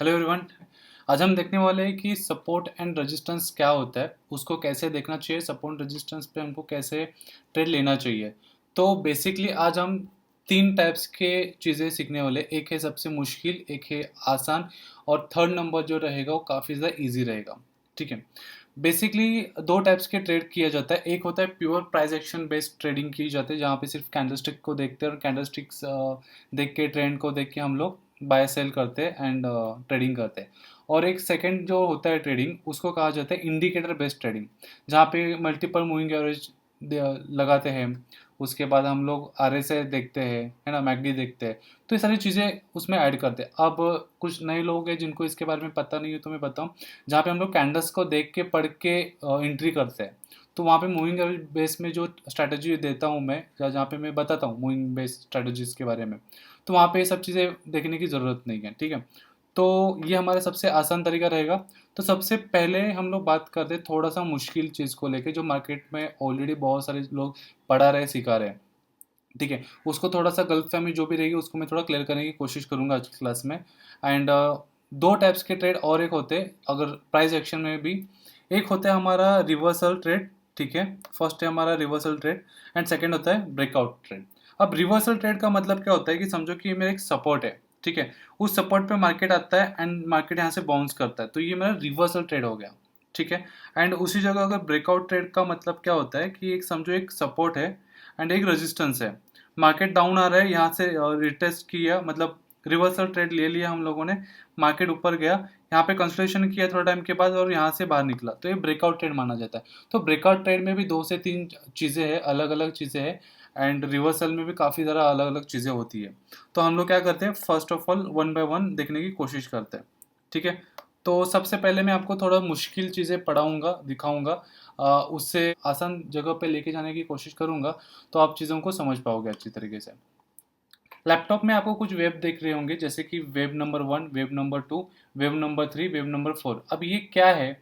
Hello everyone. आज हम देखने वाले हैं कि सपोर्ट एंड रेजिस्टेंस क्या होता है, उसको कैसे देखना चाहिए, सपोर्ट रेजिस्टेंस पे हमको कैसे ट्रेड लेना चाहिए। तो बेसिकली आज हम तीन टाइप्स के चीज़ें सीखने वाले। एक है सबसे मुश्किल, एक है आसान, और थर्ड नंबर जो रहेगा वो काफ़ी ज़्यादा इजी रहेगा। ठीक है। बेसिकली दो टाइप्स के ट्रेड किया जाता है। एक होता है pure price action based trading की जाती है, जहाँ पे सिर्फ कैंडलस्टिक को देखते हैं और कैंडलस्टिक्स देख के, ट्रेंड को देख के हम लोग बाय सेल करते हैं एंड ट्रेडिंग करते हैं। और एक सेकंड जो होता है ट्रेडिंग, उसको कहा जाता है इंडिकेटर बेस्ड ट्रेडिंग, जहाँ पे मल्टीपल मूविंग एवरेज लगाते हैं। उसके बाद हम लोग आर एस आई देखते हैं, है ना, मैकडी देखते हैं। तो ये सारी चीज़ें उसमें ऐड करते हैं। अब कुछ नए लोग हैं जिनको इसके बारे में पता नहीं है, तो मैं बताऊँ, जहाँ पे हम लोग कैंडल्स को देख के पढ़ के एंट्री करते हैं। तो वहाँ पे मूविंग एवरेज बेस में जो स्ट्रैटेजी देता हूँ मैं, या जहाँ पे मैं बताता हूँ मूविंग बेस स्ट्रैटेजीज के बारे में, तो वहाँ पे ये सब चीज़ें देखने की ज़रूरत नहीं है। ठीक है। तो ये हमारा सबसे आसान तरीका रहेगा। तो सबसे पहले हम लोग बात करते हैं थोड़ा सा मुश्किल चीज़ को लेके, जो मार्केट में ऑलरेडी बहुत सारे लोग पढ़ा रहे, सिखा रहे हैं। ठीक है। उसको थोड़ा सा गलतफहमी जो भी रहेगी उसको मैं थोड़ा क्लियर करने की कोशिश करूंगा आज की क्लास में। एंड दो टाइप्स के ट्रेड और एक होते हैं अगर प्राइस एक्शन में भी। एक होता है हमारा रिवर्सल ट्रेड। ठीक है। फर्स्ट है हमारा रिवर्सल ट्रेड एंड सेकंड होता है ब्रेकआउट ट्रेड। अब रिवर्सल ट्रेड का मतलब क्या होता है कि समझो कि ये मेरा एक सपोर्ट है। ठीक है। उस सपोर्ट पे मार्केट आता है एंड मार्केट यहाँ से बाउंस करता है, तो ये मेरा रिवर्सल ट्रेड हो गया। ठीक है। एंड उसी जगह अगर ब्रेकआउट ट्रेड का मतलब क्या होता है कि एक समझो एक सपोर्ट है एंड एक रेजिस्टेंस है। मार्केट डाउन आ रहा है, यहाँ से रिटेस्ट किया, मतलब रिवर्सल ट्रेड ले लिया हम लोगों ने। मार्केट ऊपर गया, यहाँ पे कंसोलिडेशन किया थोड़ा टाइम के बाद और यहाँ से बाहर निकला, तो ये ब्रेकआउट ट्रेड माना जाता है। तो ब्रेकआउट ट्रेड में भी दो से तीन चीज़ें हैं, अलग अलग चीज़ें हैं। एंड रिवर्सल में भी काफ़ी ज़्यादा अलग अलग चीज़ें होती है। तो हम लोग क्या करते हैं, first of all one by one देखने की कोशिश करते हैं। ठीक है। तो सबसे पहले मैं आपको थोड़ा मुश्किल चीज़ें पढ़ाऊंगा, दिखाऊंगा, उससे आसान जगह पे लेके जाने की कोशिश करूंगा, तो आप चीज़ों को समझ पाओगे अच्छी तरीके से। लैपटॉप में आपको कुछ वेब देख रहे होंगे, जैसे कि web number 1, web number 2, web number 3, web number 4। अब ये क्या है,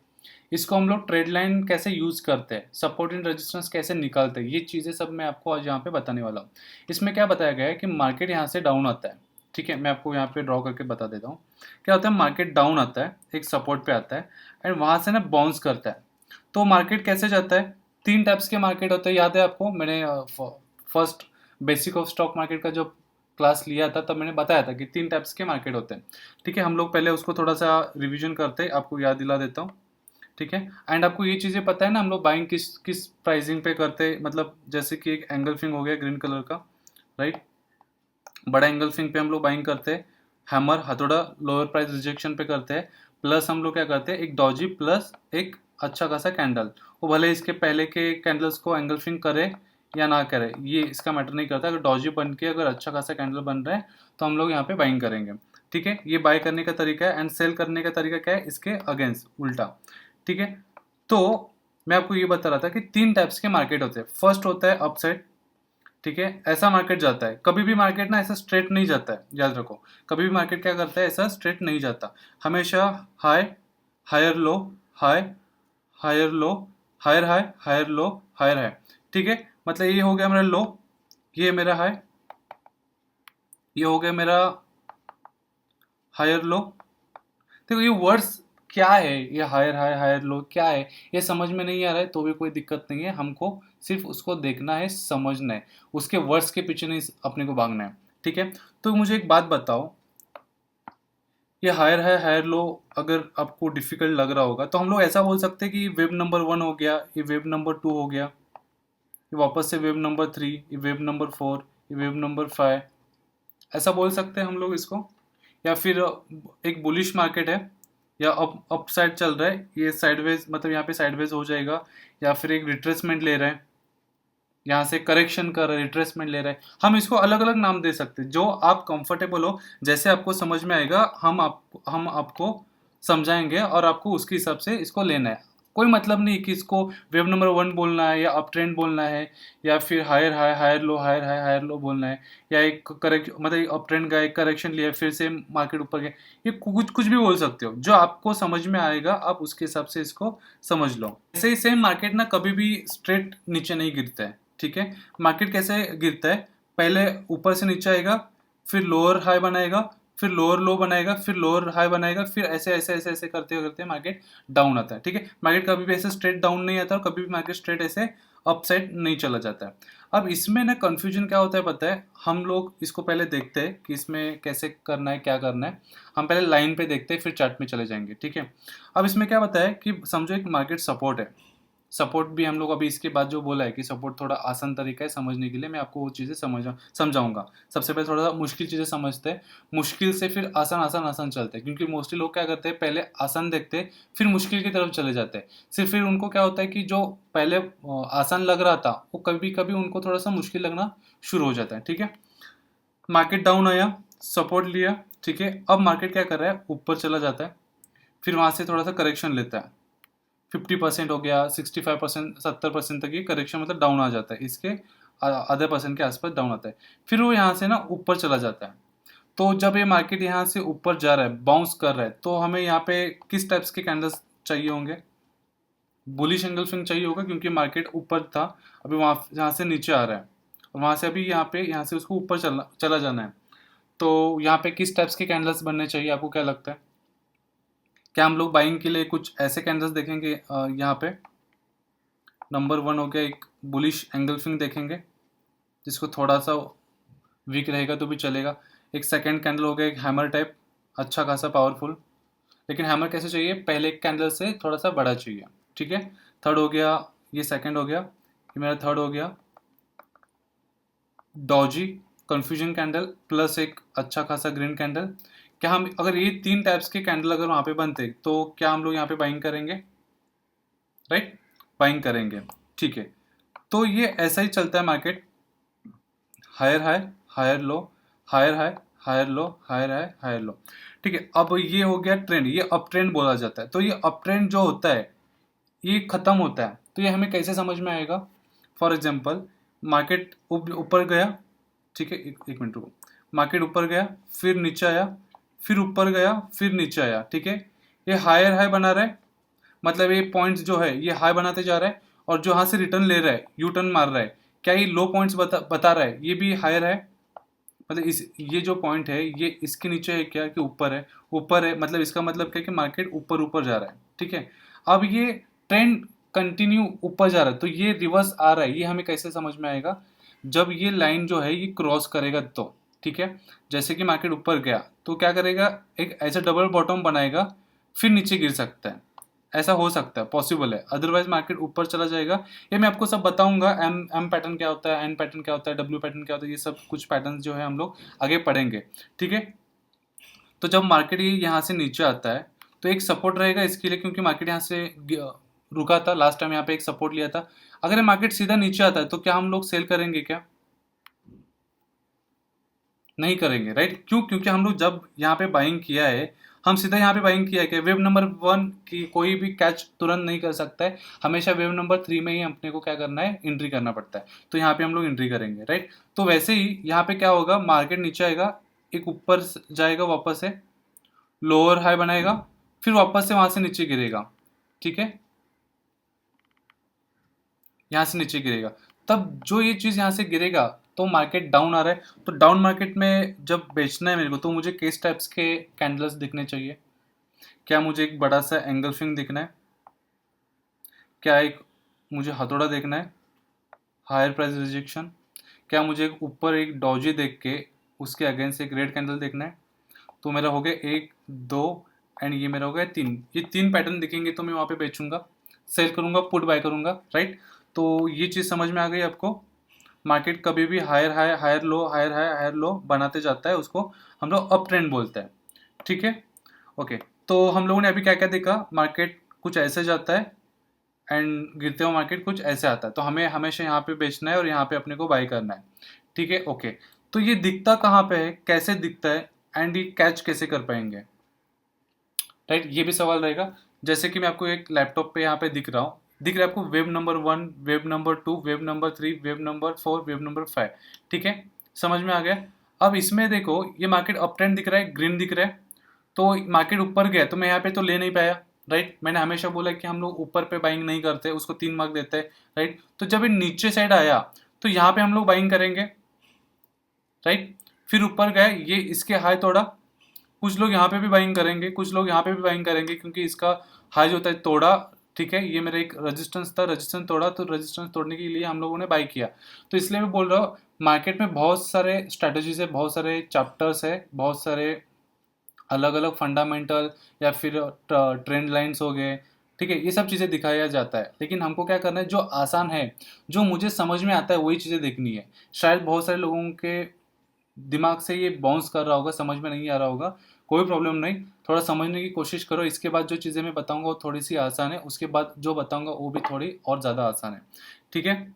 इसको हम लोग ट्रेड लाइन कैसे यूज़ करते हैं, सपोर्ट एंड रेजिस्टेंस कैसे निकालते हैं, ये चीज़ें सब मैं आपको आज यहाँ पे बताने वाला हूँ। इसमें क्या बताया गया है कि मार्केट यहाँ से डाउन आता है। ठीक है। मैं आपको यहाँ पे ड्रॉ करके बता देता हूँ। क्या होता है, मार्केट डाउन आता है, एक सपोर्ट पे आता है एंड वहाँ से ना बाउंस करता है। तो मार्केट कैसे जाता है, तीन टाइप्स के मार्केट होते हैं। याद है आपको, मैंने first basic of stock market का जो क्लास लिया था तब मैंने बताया था कि तीन टाइप्स के मार्केट होते हैं। ठीक है। हम लोग पहले उसको थोड़ा सा रिवीजन करते हैं, आपको याद दिला देता हूँ। ठीक है। एंड आपको ये चीज़ें पता है ना, हम लोग बाइंग किस किस प्राइसिंग पे करते हैं, मतलब जैसे कि एक एंगल्फिंग हो गया ग्रीन कलर का, राइट। बड़ा एंगल्फिंग पे हम लोग बाइंग करते हैं। हैमर हथौड़ा लोअर प्राइस रिजेक्शन पे करते हैं। प्लस हम लोग क्या करते हैं, एक डॉजी प्लस एक अच्छा खासा कैंडल, वो भले इसके पहले के कैंडल्स को एंगल्फिंग करे या ना करे, ये इसका मैटर नहीं करता। अगर डॉजी बन के अगर अच्छा खासा कैंडल बन रहा है तो हम लोग यहाँ पे बाइंग करेंगे। ठीक है। ये बाय करने का तरीका है एंड सेल करने का तरीका क्या है, इसके अगेंस्ट उल्टा। ठीक है। तो मैं आपको ये बता रहा था कि तीन टाइप्स के मार्केट होते हैं। फर्स्ट होता है अपसाइड। ठीक है। ऐसा मार्केट जाता है, कभी भी मार्केट ना ऐसा स्ट्रेट नहीं जाता है, याद रखो। कभी भी मार्केट क्या करता है, ऐसा स्ट्रेट नहीं जाता। हमेशा high, higher low, high, higher low, higher high, higher low, higher high. ठीक है। मतलब ये हो गया मेरा लो, ये मेरा हाई, ये हो गया मेरा हायर लो। देखो ये वर्ड्स क्या है, ये हायर हाई हायर लो क्या है, ये समझ में नहीं आ रहा है तो भी कोई दिक्कत नहीं है। हमको सिर्फ उसको देखना है, समझना है, उसके वर्ड्स के पीछे नहीं अपने को भागना है। ठीक है। तो मुझे एक बात बताओ, ये हायर हाई हायर लो अगर आपको डिफिकल्ट लग रहा होगा तो हम लोग ऐसा बोल सकते हैं कि वेब नंबर 1 हो गया, ये वेब नंबर 2 हो गया, ये वापस से वेब नंबर 3, ये वेब नंबर 4, ये वेब नंबर 5, ऐसा बोल सकते हैं हम लोग इसको। या फिर एक बुलिश मार्केट है, या अप साइड चल रहा है, ये साइडवेज, मतलब यहाँ पे साइडवेज हो जाएगा। या फिर एक रिट्रेसमेंट ले रहा है, यहाँ से करेक्शन कर रहा है, रिट्रेसमेंट ले रहा है। हम इसको अलग अलग नाम दे सकते हैं, जो आप कंफर्टेबल हो, जैसे आपको समझ में आएगा हम आपको समझाएंगे और आपको उसके हिसाब से इसको लेना है। कोई मतलब नहीं कि इसको वेव नंबर 1 बोलना है या अप ट्रेंड बोलना है, या फिर higher high higher low, higher high higher low बोलना है, या एक करेक्ट, मतलब अप ट्रेंड का एक करेक्शन लिया फिर से मार्केट ऊपर गया। ये कुछ कुछ भी बोल सकते हो, जो आपको समझ में आएगा आप उसके हिसाब से इसको समझ लो। ऐसे ही सेम मार्केट ना कभी भी स्ट्रेट नीचे नहीं गिरता है। ठीक है। मार्केट कैसे गिरता है, पहले ऊपर से नीचे आएगा, फिर लोअर हाई बनाएगा, फिर लोअर लो बनाएगा, फिर लोअर हाई बनाएगा, फिर ऐसे ऐसे ऐसे ऐसे करते करते मार्केट डाउन आता है। ठीक है, मार्केट कभी भी ऐसे स्ट्रेट डाउन नहीं आता और कभी भी मार्केट स्ट्रेट ऐसे अप साइड नहीं चला जाता है। अब इसमें ना कंफ्यूजन क्या होता है पता है, हम लोग इसको पहले देखते हैं कि इसमें कैसे करना है, क्या करना है। हम पहले लाइन पे देखते हैं, फिर चार्ट में चले जाएंगे। ठीक है, अब इसमें क्या बताया कि समझो एक मार्केट सपोर्ट है। सपोर्ट भी हम लोग अभी इसके बाद जो बोला है कि सपोर्ट थोड़ा आसान तरीका है समझने के लिए, मैं आपको वो चीज़ें समझाऊंगा। सबसे पहले थोड़ा सा मुश्किल चीज़ें समझते हैं, मुश्किल से फिर आसान आसान आसान चलते हैं, क्योंकि मोस्टली लोग क्या करते हैं पहले आसान देखते हैं फिर मुश्किल की तरफ चले जाते हैं। सिर्फ फिर उनको क्या होता है कि जो पहले आसान लग रहा था वो कभी कभी उनको थोड़ा सा मुश्किल लगना शुरू हो जाता है। ठीक है, मार्केट डाउन आया, सपोर्ट लिया। ठीक है, अब मार्केट क्या कर रहा है, ऊपर चला जाता है, फिर वहाँ से थोड़ा सा करेक्शन लेता है। 50% हो गया, 65%, 70% तक ये करेक्शन मतलब डाउन आ जाता है, इसके आधे परसेंट के आसपास डाउन आता है। फिर वो यहाँ से ना ऊपर चला जाता है। तो जब ये मार्केट यहाँ से ऊपर जा रहा है, बाउंस कर रहा है, तो हमें यहाँ पे किस टाइप्स के कैंडल्स चाहिए होंगे, बुलिश एंगल्फिंग चाहिए होगा, क्योंकि मार्केट ऊपर था, अभी वहाँ यहाँ से नीचे आ रहा है और वहाँ से अभी यहाँ से उसको ऊपर चला चला जाना है। तो यहाँ पे किस टाइप्स के कैंडल्स बनने चाहिए, आपको क्या लगता है? क्या हम लोग बाइंग के लिए कुछ ऐसे कैंडल्स देखेंगे? यहाँ पे नंबर 1 हो गया, एक बुलिश एंगल्फिंग देखेंगे जिसको थोड़ा सा वीक रहेगा तो भी चलेगा। एक सेकंड कैंडल हो गया, एक हैमर टाइप, अच्छा खासा पावरफुल, लेकिन हैमर कैसे चाहिए, पहले एक कैंडल से थोड़ा सा बड़ा चाहिए। ठीक है, थर्ड हो गया, ये सेकंड हो गया, ये मेरा थर्ड हो गया डॉजी कंफ्यूजन कैंडल प्लस एक अच्छा खासा ग्रीन कैंडल। क्या हम अगर ये 3 टाइप्स के कैंडल अगर वहाँ पे बनते तो क्या हम लोग यहाँ पे बाइंग करेंगे? राइट, बाइंग करेंगे। ठीक है, तो ये ऐसा ही चलता है market, higher high, higher low, higher high, higher low, higher high, higher low. ठीक है, अब ये हो गया ट्रेंड, ये अप ट्रेंड बोला जाता है। तो ये अप ट्रेंड जो होता है ये खत्म होता है, तो ये हमें कैसे समझ में आएगा? फॉर एग्जाम्पल, मार्केट ऊपर गया। ठीक है, एक मिनट रुको, मार्केट ऊपर गया, फिर नीचे आया, फिर ऊपर गया, फिर नीचे आया। ठीक है, ये हायर हाई बना रहा है, मतलब ये पॉइंट्स जो है ये हाई बनाते जा रहा है, और जो यहाँ से रिटर्न ले रहा है, यू टर्न मार रहा है, क्या ये लो पॉइंट्स बता रहा है ये भी हायर है? मतलब इस ये जो पॉइंट है ये इसके नीचे है क्या कि ऊपर है? ऊपर है, मतलब इसका मतलब क्या है कि मार्केट ऊपर ऊपर जा रहा है। ठीक है, अब ये ट्रेंड कंटिन्यू ऊपर जा रहा है, तो ये रिवर्स आ रहा है, ये हमें कैसे समझ में आएगा? जब ये लाइन जो है ये क्रॉस करेगा तो। ठीक है, जैसे कि मार्केट ऊपर गया तो क्या करेगा, एक ऐसा डबल बॉटम बनाएगा, फिर नीचे गिर सकता है, ऐसा हो सकता है, पॉसिबल है। अदरवाइज मार्केट ऊपर चला जाएगा। ये मैं आपको सब बताऊंगा, एम एम पैटर्न क्या होता है, एन पैटर्न क्या होता है, डब्ल्यू पैटर्न क्या होता है, ये सब कुछ पैटर्न जो है हम लोग आगे पढ़ेंगे। ठीक है, तो जब मार्केट ये यहाँ से नीचे आता है तो एक सपोर्ट रहेगा इसके लिए, क्योंकि मार्केट यहाँ से रुका था लास्ट टाइम, यहाँ पे एक सपोर्ट लिया था। अगर ये मार्केट सीधा नीचे आता है तो क्या हम लोग सेल करेंगे क्या? नहीं करेंगे, राइट? क्यों? क्योंकि हम लोग जब यहाँ पे बाइंग किया है, हम सीधा यहाँ पे बाइंग किया है कि वेव नंबर 1 की कोई भी कैच तुरंत नहीं कर सकता है, हमेशा वेव नंबर 3 में ही अपने को क्या करना है, एंट्री करना पड़ता है। तो यहाँ पे हम लोग एंट्री करेंगे, राइट? तो वैसे ही यहाँ पे क्या होगा, मार्केट नीचे आएगा, एक ऊपर जाएगा, वापस से लोअर हाई बनाएगा, फिर वापस से वहां से नीचे गिरेगा। ठीक है, यहाँ से नीचे गिरेगा, तब जो ये चीज़ यहाँ से गिरेगा तो मार्केट डाउन आ रहा है। तो डाउन मार्केट में जब बेचना है मेरे को, तो मुझे किस टाइप्स के कैंडल्स दिखने चाहिए? क्या मुझे एक बड़ा सा एंगल्फिंग दिखना है? क्या एक मुझे हथौड़ा देखना है, हायर प्राइस रिजेक्शन? क्या मुझे एक ऊपर एक डॉजी देख के उसके अगेंस्ट एक रेड कैंडल देखना है? तो मेरा हो गया 1 2 एंड ये मेरा हो गया 3, ये 3 पैटर्न दिखेंगे तो मैं वहाँ पे बेचूंगा, सेल करूंगा, पुट बाय करूंगा, राइट? तो ये चीज़ समझ में आ गई आपको? मार्केट कभी भी higher high, higher low, higher high, higher low बनाते जाता है, उसको हम लोग अप ट्रेंड बोलते हैं। ठीक है, ओके। तो हम लोगों ने अभी क्या क्या देखा, मार्केट कुछ ऐसे जाता है एंड गिरते हुए मार्केट कुछ ऐसे आता है, तो हमें हमेशा यहाँ पे बेचना है और यहाँ पे अपने को बाई करना है। ठीक है, ओके। तो ये दिखता कहाँ पे है, कैसे दिखता है, एंड ये कैच कैसे कर पाएंगे, राइट? ये भी सवाल रहेगा। जैसे कि मैं आपको एक लैपटॉप पे यहाँ पे दिख रहा हूँ, दिख रहा है आपको web number 1, web number 2, web number 3, web number 4, web number 5। ठीक है, समझ में आ गया? अब इसमें देखो, ये मार्केट अप ट्रेंड दिख रहा है, ग्रीन दिख रहा है, तो मार्केट ऊपर गया तो मैं यहाँ पे तो ले नहीं पाया, राइट? मैंने हमेशा बोला कि हम लोग ऊपर पे बाइंग नहीं करते, उसको 3 मार्क देते हैं, राइट? तो जब ये नीचे साइड आया तो यहाँ पे हम लोग बाइंग करेंगे, राइट? फिर ऊपर गए, ये इसके हाई तोड़ा, कुछ लोग यहाँ पे भी बाइंग करेंगे, कुछ लोग यहाँ पे भी बाइंग करेंगे, क्योंकि इसका हाई जो होता है तोड़ा, ठीक है, ये मेरा एक रेजिस्टेंस था, रेजिस्टेंस तोड़ा, तो रेजिस्टेंस तोड़ने के लिए हम लोगों ने बाई किया। तो इसलिए मैं बोल रहा हूँ, मार्केट में बहुत सारे स्ट्रेटजीज है, बहुत सारे चैप्टर्स है, बहुत सारे अलग अलग फंडामेंटल या फिर ट्रेंड लाइंस हो गए, ठीक है, ये सब चीज़ें दिखाया जाता है। लेकिन हमको क्या करना है, जो आसान है, जो मुझे समझ में आता है, वही चीज़ें देखनी है। शायद बहुत सारे लोगों के दिमाग से ये बाउंस कर रहा होगा, समझ में नहीं आ रहा होगा, कोई प्रॉब्लम नहीं, थोड़ा समझने की कोशिश करो। इसके बाद जो चीज़ें मैं बताऊंगा वो थोड़ी सी आसान है, उसके बाद जो बताऊंगा वो भी थोड़ी और ज़्यादा आसान है, ठीक है।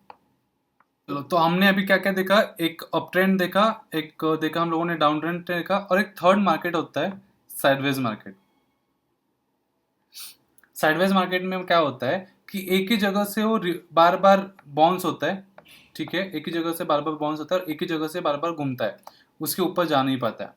चलो, तो हमने अभी क्या क्या देखा, एक अप ट्रेंड देखा, एक देखा हम लोगों ने डाउन ट्रेंड देखा, और एक थर्ड मार्केट होता है साइडवेज मार्केट। साइडवेज मार्केट में क्या होता है कि एक ही जगह से वो बार बार बाउंस होता है, ठीक है, एक ही जगह से बार बार बाउंस होता है और एक ही जगह से बार बार घूमता है, उसके ऊपर जा नहीं पाता है,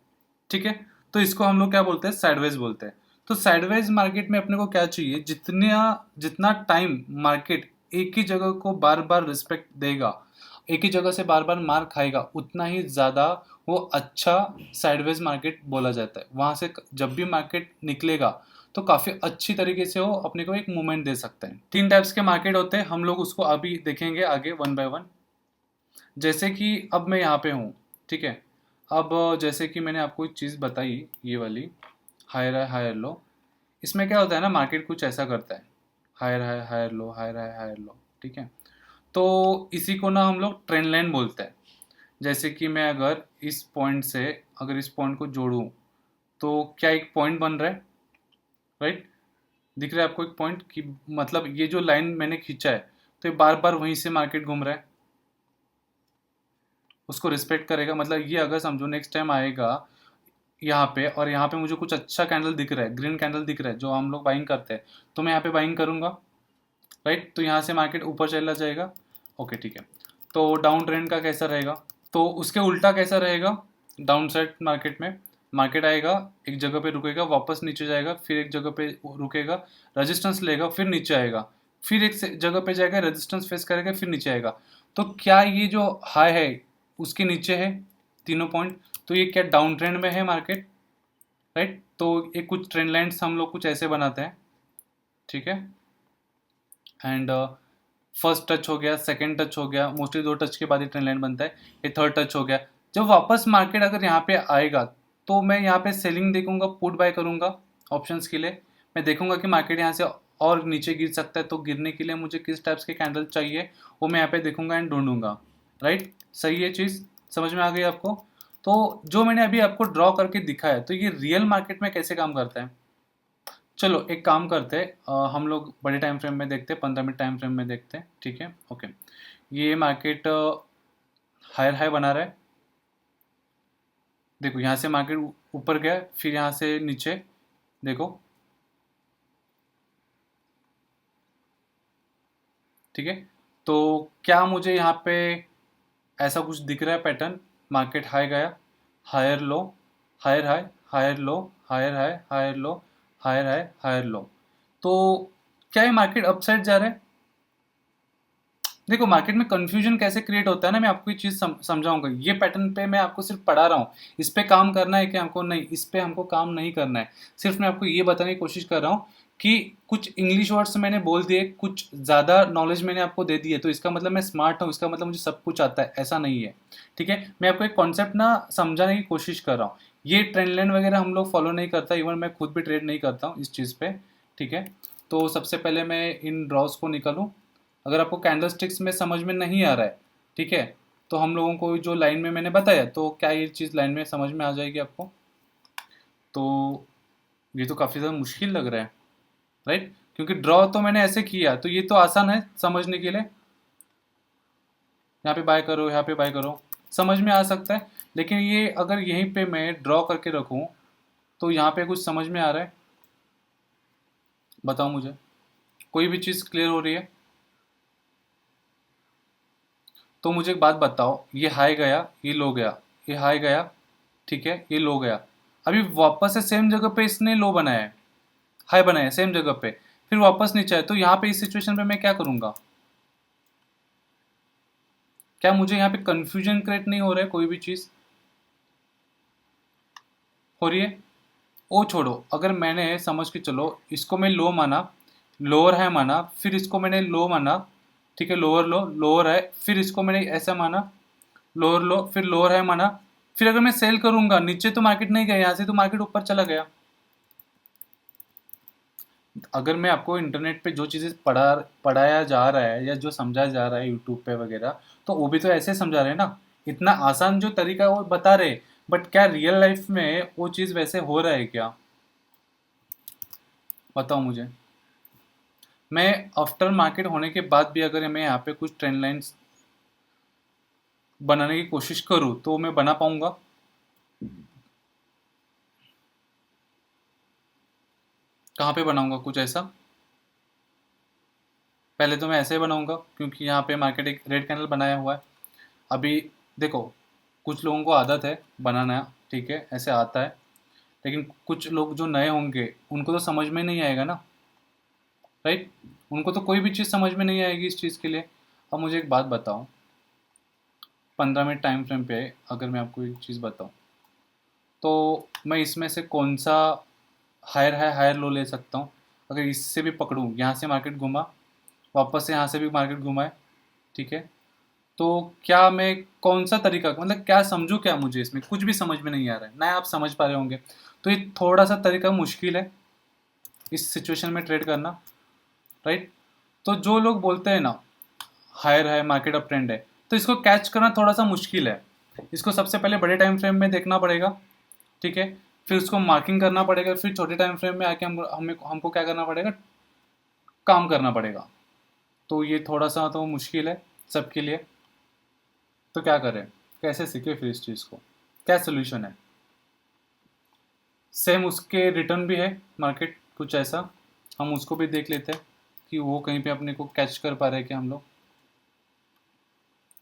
ठीक है। तो इसको हम लोग क्या बोलते हैं, साइडवेज बोलते हैं। तो साइडवेज मार्केट में अपने को क्या चाहिए, जितना जितना टाइम मार्केट एक ही जगह को बार बार रिस्पेक्ट देगा, एक ही जगह से बार बार मार खाएगा, उतना ही ज़्यादा वो अच्छा साइडवेज मार्केट बोला जाता है। वहाँ से जब भी मार्केट निकलेगा तो काफ़ी अच्छी तरीके से वो अपने को एक मूवमेंट दे सकते हैं। तीन टाइप्स के मार्केट होते हैं, हम लोग उसको अभी देखेंगे आगे वन बाय वन। जैसे कि अब मैं यहाँ पे हूँ, ठीक है, अब जैसे कि मैंने आपको एक चीज़ बताई, ये वाली हायर हाई हायर लो, इसमें क्या होता है ना, मार्केट कुछ ऐसा करता है, higher high higher low, higher high higher low, ठीक है। तो इसी को ना हम लोग ट्रेंड लाइन बोलते हैं। जैसे कि मैं अगर इस पॉइंट से, अगर इस पॉइंट को जोड़ूं, तो क्या एक पॉइंट बन रहा है, राइट, दिख रहा है आपको एक पॉइंट कि मतलब ये जो लाइन मैंने खींचा है, तो ये बार बार वहीं से मार्केट घूम रहा है, उसको रिस्पेक्ट करेगा। मतलब ये अगर समझो नेक्स्ट टाइम आएगा यहाँ पे, और यहाँ पे मुझे कुछ अच्छा कैंडल दिख रहा है, ग्रीन कैंडल दिख रहा है जो हम लोग बाइंग करते हैं, तो मैं यहाँ पे बाइंग करूँगा, राइट, तो यहाँ से मार्केट ऊपर चला जाएगा, ओके ठीक है। तो डाउन ट्रेंड का कैसा रहेगा, तो उसके उल्टा कैसा रहेगा, डाउन साइड मार्केट में मार्केट आएगा, एक जगह पे रुकेगा, वापस नीचे जाएगा, फिर एक जगह पे रुकेगा, रेजिस्टेंस लेगा, फिर नीचे आएगा, फिर एक जगह पे जाएगा, रेजिस्टेंस फेस करेगा, फिर नीचे आएगा। तो क्या ये जो हाई है उसके नीचे है तीनों पॉइंट, तो ये क्या डाउन ट्रेंड में है मार्केट, राइट। तो एक कुछ ट्रेंड लाइन्स हम लोग कुछ ऐसे बनाते हैं, ठीक है। एंड फर्स्ट टच हो गया, सेकंड टच हो गया, मोस्टली दो टच के बाद ही ट्रेंड लाइन बनता है, ये थर्ड टच हो गया। जब वापस मार्केट अगर यहाँ पे आएगा, तो मैं यहाँ पे सेलिंग देखूंगा, पुट बाय करूंगा ऑप्शंस के लिए। मैं देखूंगा कि मार्केट यहाँ से और नीचे गिर सकता है, तो गिरने के लिए मुझे किस टाइप्स के कैंडल चाहिए, वो मैं यहाँ पे देखूंगा एंड ढूंढूंगा, राइट। सही है चीज़, समझ में आ गई आपको। तो जो मैंने अभी आपको ड्रॉ करके दिखाया, तो ये रियल मार्केट में कैसे काम करता है। चलो एक काम करते हैं, हम लोग बड़े टाइम फ्रेम में देखते हैं, 15 मिनट टाइम फ्रेम में देखते हैं, ठीक है, ओके। ये मार्केट हायर हाई बना रहा है, देखो यहाँ से मार्केट ऊपर गया, फिर यहाँ से नीचे, देखो, ठीक है। तो क्या मुझे यहाँ पे ऐसा कुछ दिख रहा है पैटर्न, मार्केट हाई गया, higher low, higher high, higher low, higher high, higher low, higher high, higher low, तो क्या ये मार्केट अपसाइड जा रहा है। देखो मार्केट में कंफ्यूजन कैसे क्रिएट होता है ना, मैं आपको ये चीज़ समझाऊंगा। ये पैटर्न पे मैं आपको सिर्फ पढ़ा रहा हूँ, इस पे काम करना है कि हमको नहीं, इस पे हमको काम नहीं करना है। सिर्फ मैं आपको ये बताने की कोशिश कर रहा हूँ कि कुछ इंग्लिश वर्ड्स मैंने बोल दिए, कुछ ज़्यादा नॉलेज मैंने आपको दे दी है, तो इसका मतलब मैं स्मार्ट हूँ, इसका मतलब मुझे सब कुछ आता है, ऐसा नहीं है, ठीक है। मैं आपको एक कॉन्सेप्ट ना समझाने की कोशिश कर रहा हूँ। ये ट्रेंड लाइन वगैरह हम लोग फॉलो नहीं करता, इवन मैं खुद भी ट्रेड नहीं करता हूँ इस चीज़ पे, ठीक है। तो सबसे पहले मैं इन ड्रॉज को निकालूँ। अगर आपको कैंडलस्टिक्स में समझ में नहीं आ रहा है, ठीक है, तो हम लोगों को जो लाइन में मैंने बताया, तो क्या ये चीज़ लाइन में समझ में आ जाएगी आपको। तो ये तो काफ़ी ज़्यादा मुश्किल लग रहा है, राइट, क्योंकि ड्रॉ तो मैंने ऐसे किया, तो ये तो आसान है समझने के लिए, यहाँ पे बाय करो, यहाँ पे बाय करो, समझ में आ सकता है। लेकिन ये अगर यहीं पे मैं ड्रॉ करके रखूँ, तो यहाँ पे कुछ समझ में आ रहा है, बताओ मुझे, कोई भी चीज़ क्लियर हो रही है। तो मुझे एक बात बताओ, ये हाई गया, ये लो गया, ये हाई गया, ठीक है, ये लो गया, अभी वापस से सेम जगह पे इसने लो बनाया है, हाई बनाया है सेम जगह पे, फिर वापस नीचे आए, तो यहाँ पे इस सिचुएशन पे मैं क्या करूँगा। क्या मुझे यहाँ पे कंफ्यूजन क्रिएट नहीं हो रहा है, कोई भी चीज़ हो रही है। वो छोड़ो, अगर मैंने समझ के चलो इसको मैं लो माना, लोअर है माना, फिर इसको मैंने लो माना, ठीक है, लोअर लो, लोअर है, फिर इसको मैंने ऐसा माना, लोअर लो, फिर लोअर है माना, फिर अगर मैं सेल करूंगा, नीचे तो मार्केट नहीं गया, यहाँ से तो मार्केट ऊपर चला गया। अगर मैं आपको इंटरनेट पे जो चीज़ें पढ़ाया जा रहा है या जो समझाया जा रहा है यूट्यूब पे वगैरह, तो वो भी तो ऐसे समझा रहे हैं ना, इतना आसान जो तरीका है वो बता रहे, बट क्या रियल लाइफ में वो चीज़ वैसे हो रहा है क्या? बताओ मुझे। मैं आफ्टर मार्केट होने के बाद भी अगर मैं यहाँ पे कुछ ट्रेंड लाइंस बनाने की कोशिश करूँ तो मैं बना पाऊंगा? कहाँ पे बनाऊंगा कुछ ऐसा? पहले तो मैं ऐसे ही बनाऊंगा क्योंकि यहाँ पे मार्केट एक रेड कैंडल बनाया हुआ है। अभी देखो, कुछ लोगों को आदत है बनाना, ठीक है, ऐसे आता है, लेकिन कुछ लोग जो नए होंगे उनको तो समझ में नहीं आएगा ना, राइट? उनको तो कोई भी चीज़ समझ में नहीं आएगी इस चीज़ के लिए। अब मुझे एक बात बताओ, 15 मिनट टाइम फ्रेम पे अगर मैं आपको एक चीज़ बताऊँ, तो मैं इसमें से कौन सा हायर है हायर लो ले सकता हूँ? अगर इससे भी पकड़ूँ, यहाँ से मार्केट घुमा, वापस से यहाँ से भी मार्केट घुमाए, ठीक है, तो क्या मैं कौन सा तरीका, मतलब क्या समझूं, क्या मुझे इसमें कुछ भी समझ में नहीं आ रहा है ना, आप समझ पा रहे होंगे। तो ये थोड़ा सा तरीका मुश्किल है इस सिचुएशन में ट्रेड करना, राइट? तो जो लोग बोलते हैं ना हायर है मार्केट अप ट्रेंड है, तो इसको कैच करना थोड़ा सा मुश्किल है। इसको सबसे पहले बड़े टाइम फ्रेम में देखना पड़ेगा, ठीक है, फिर उसको मार्किंग करना पड़ेगा, फिर छोटे टाइम फ्रेम में आके हमको क्या करना पड़ेगा, काम करना पड़ेगा। तो ये थोड़ा सा तो मुश्किल है सबके लिए। तो क्या करें, कैसे सीखे फिर इस चीज़ को, क्या सोल्यूशन है? सेम उसके रिटर्न भी है मार्केट कुछ ऐसा, हम उसको भी देख लेते हैं कि वो कहीं पे अपने को कैच कर पा रहे हैं कि हम लोग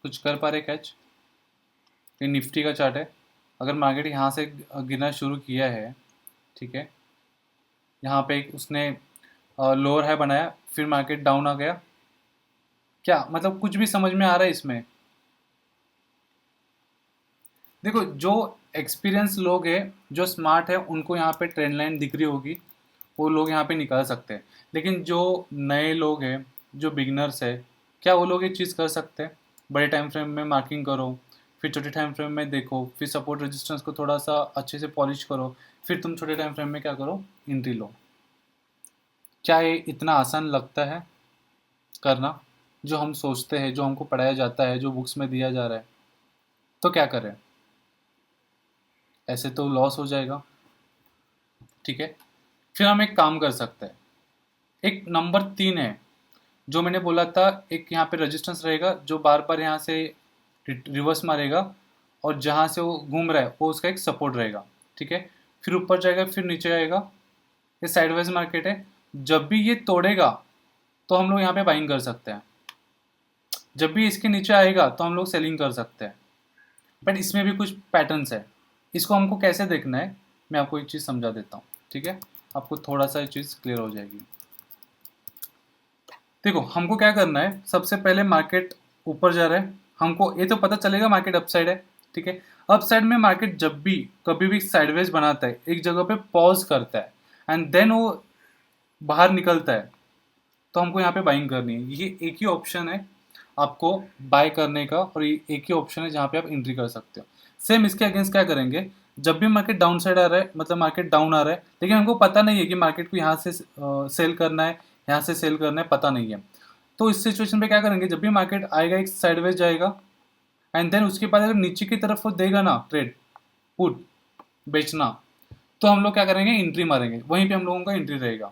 कुछ कर पा रहे कैच। ये निफ्टी का चार्ट है, अगर मार्केट यहाँ से गिरना शुरू किया है, ठीक है, यहाँ पे उसने लोअर है बनाया, फिर मार्केट डाउन आ गया, क्या मतलब कुछ भी समझ में आ रहा है इसमें? देखो, जो एक्सपीरियंस लोग हैं, जो स्मार्ट है, उनको यहाँ पे ट्रेंड लाइन दिख रही होगी, वो लोग यहाँ पे निकाल सकते हैं। लेकिन जो नए लोग हैं, जो बिगनर्स है, क्या वो लोग ये चीज़ कर सकते हैं? बड़े टाइम फ्रेम में मार्किंग करो, फिर छोटे टाइम फ्रेम में देखो, फिर सपोर्ट रेजिस्टेंस को थोड़ा सा अच्छे से पॉलिश करो, फिर तुम छोटे टाइम फ्रेम में क्या करो, एंट्री लो। क्या ये इतना आसान लगता है करना, जो हम सोचते हैं, जो हमको पढ़ाया जाता है, जो बुक्स में दिया जा रहा है? तो क्या करें, ऐसे तो लॉस हो जाएगा, ठीक है। फिर हम एक काम कर सकते हैं, एक नंबर 3 है, जो मैंने बोला था, एक यहाँ पे रेजिस्टेंस रहेगा जो बार बार यहाँ से रिवर्स मारेगा, और जहाँ से वो घूम रहा है वो उसका एक सपोर्ट रहेगा, ठीक है, फिर ऊपर जाएगा, फिर नीचे आएगा। ये साइडवेज मार्केट है, जब भी ये तोड़ेगा तो हम लोग यहाँ पे बाइंग कर सकते हैं, जब भी इसके नीचे आएगा तो हम लोग सेलिंग कर सकते हैं। बट इसमें भी कुछ पैटर्न्स है, इसको हमको कैसे देखना है, मैं आपको एक चीज़ समझा देता हूँ, ठीक है, आपको थोड़ा सा ये चीज़ क्लियर हो जाएगी। देखो, हमको क्या करना है, सबसे पहले मार्केट ऊपर जा रहा है, हमको ये तो पता चलेगा मार्केट अपसाइड है, ठीक है। अपसाइड में मार्केट जब भी कभी भी साइडवेज बनाता है, एक जगह पे पॉज करता है, एंड देन वो बाहर निकलता है, तो हमको यहाँ पे बाइंग करनी है। ये एक ही ऑप्शन है आपको बाय करने का, और ये एक ही ऑप्शन है जहाँ पे आप एंट्री कर सकते हो। सेम इसके अगेंस्ट क्या करेंगे, जब भी मार्केट डाउन साइड आ रहा है, मतलब मार्केट डाउन आ रहा है, लेकिन हमको पता नहीं है कि मार्केट को यहाँ से सेल करना है, यहाँ से सेल करना है, पता नहीं है, तो इस सिचुएशन पे क्या करेंगे, जब भी मार्केट आएगा एक साइडवेज जाएगा, एंड देन उसके बाद अगर नीचे की तरफ वो देगा ना ट्रेड, पुट बेचना, तो हम लोग क्या करेंगे, एंट्री मारेंगे, वहीं पे हम लोगों का एंट्री रहेगा,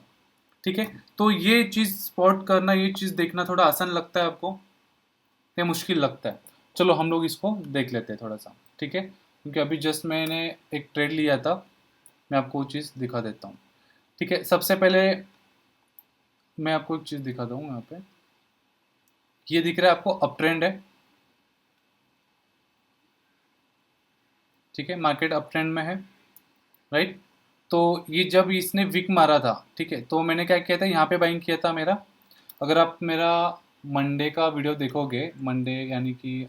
ठीक है। तो ये चीज़ स्पॉट करना, ये चीज़ देखना थोड़ा आसान लगता है आपको या मुश्किल लगता है? चलो हम लोग इसको देख लेते हैं थोड़ा सा, ठीक है, क्योंकि अभी जस्ट मैंने एक ट्रेड लिया था, मैं आपको वो चीज़ दिखा देता हूँ, ठीक है। सबसे पहले मैं आपको एक चीज़ दिखा दूँ यहाँ पे, ये दिख रहा है आपको, अप ट्रेंड है, ठीक है, मार्केट अप ट्रेंड में है, राइट। तो ये जब इसने विक मारा था, ठीक है, तो मैंने क्या किया था, यहाँ पे बाइंग किया था मेरा। अगर आप मेरा मंडे का वीडियो देखोगे, मंडे यानी कि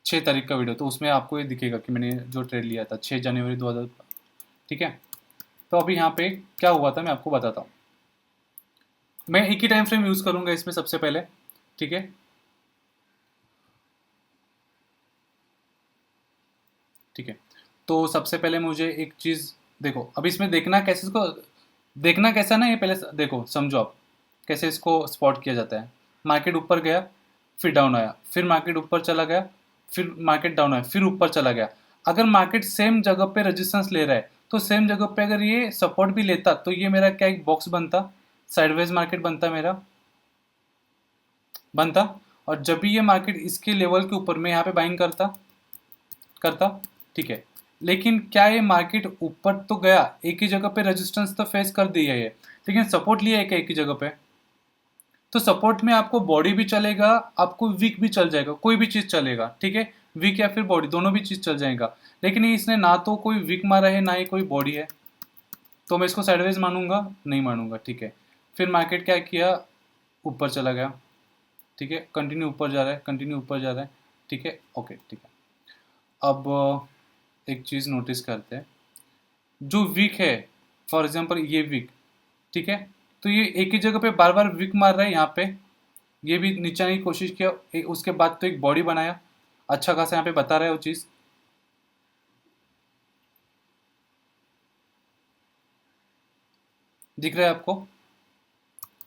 6 तारीख का वीडियो, तो उसमें आपको ये दिखेगा कि मैंने जो ट्रेड लिया था 6 जनवरी 2000, ठीक है। तो अभी यहाँ पे क्या हुआ था मैं आपको बताता हूँ। मैं एक ही टाइम फ्रेम यूज़ करूँगा इसमें सबसे पहले, ठीक है। ठीक है, तो सबसे पहले मुझे एक चीज़ देखो, अब इसमें देखना कैसे इसको, देखना कैसा ना, ये पहले देखो समझो आप कैसे इसको स्पॉट किया जाता है। मार्केट ऊपर गया, फिर डाउन आया, फिर मार्केट ऊपर चला गया, फिर मार्केट डाउन आया, फिर ऊपर चला गया। अगर मार्केट सेम जगह पे रेजिस्टेंस ले रहा है तो सेम जगह पे अगर ये सपोर्ट भी लेता तो ये मेरा क्या एक बॉक्स बनता, साइडवेज मार्केट बनता मेरा, बनता। और जब भी ये मार्केट इसके लेवल के ऊपर मैं यहाँ पे बाइंग करता करता ठीक है। लेकिन क्या ये मार्केट ऊपर तो गया, एक ही जगह पे रेजिस्टेंस तो फेस कर दिया है, लेकिन सपोर्ट लिया है क्या एक ही जगह पे? तो सपोर्ट में आपको बॉडी भी चलेगा, आपको वीक भी चल जाएगा, कोई भी चीज़ चलेगा, ठीक है। वीक या फिर बॉडी दोनों भी चीज़ चल जाएगा। लेकिन ये इसने ना तो कोई वीक मारा है ना ही कोई बॉडी है, तो मैं इसको साइडवेज मानूंगा? नहीं मानूंगा, ठीक है। फिर मार्केट क्या किया, ऊपर चला गया, ठीक है, कंटिन्यू ऊपर जा रहा है, कंटिन्यू ऊपर जा रहा है, ठीक है, ओके, ठीक है। अब एक चीज़ नोटिस करते हैं, जो वीक है, फॉर एग्जांपल ये वीक, ठीक है, तो ये एक ही जगह पे बार बार वीक मार रहा है यहाँ पे, ये भी नीचे आने की कोशिश किया, उसके बाद तो एक बॉडी बनाया, अच्छा खासा यहाँ पे बता रहा है वो चीज़, दिख रहा है आपको,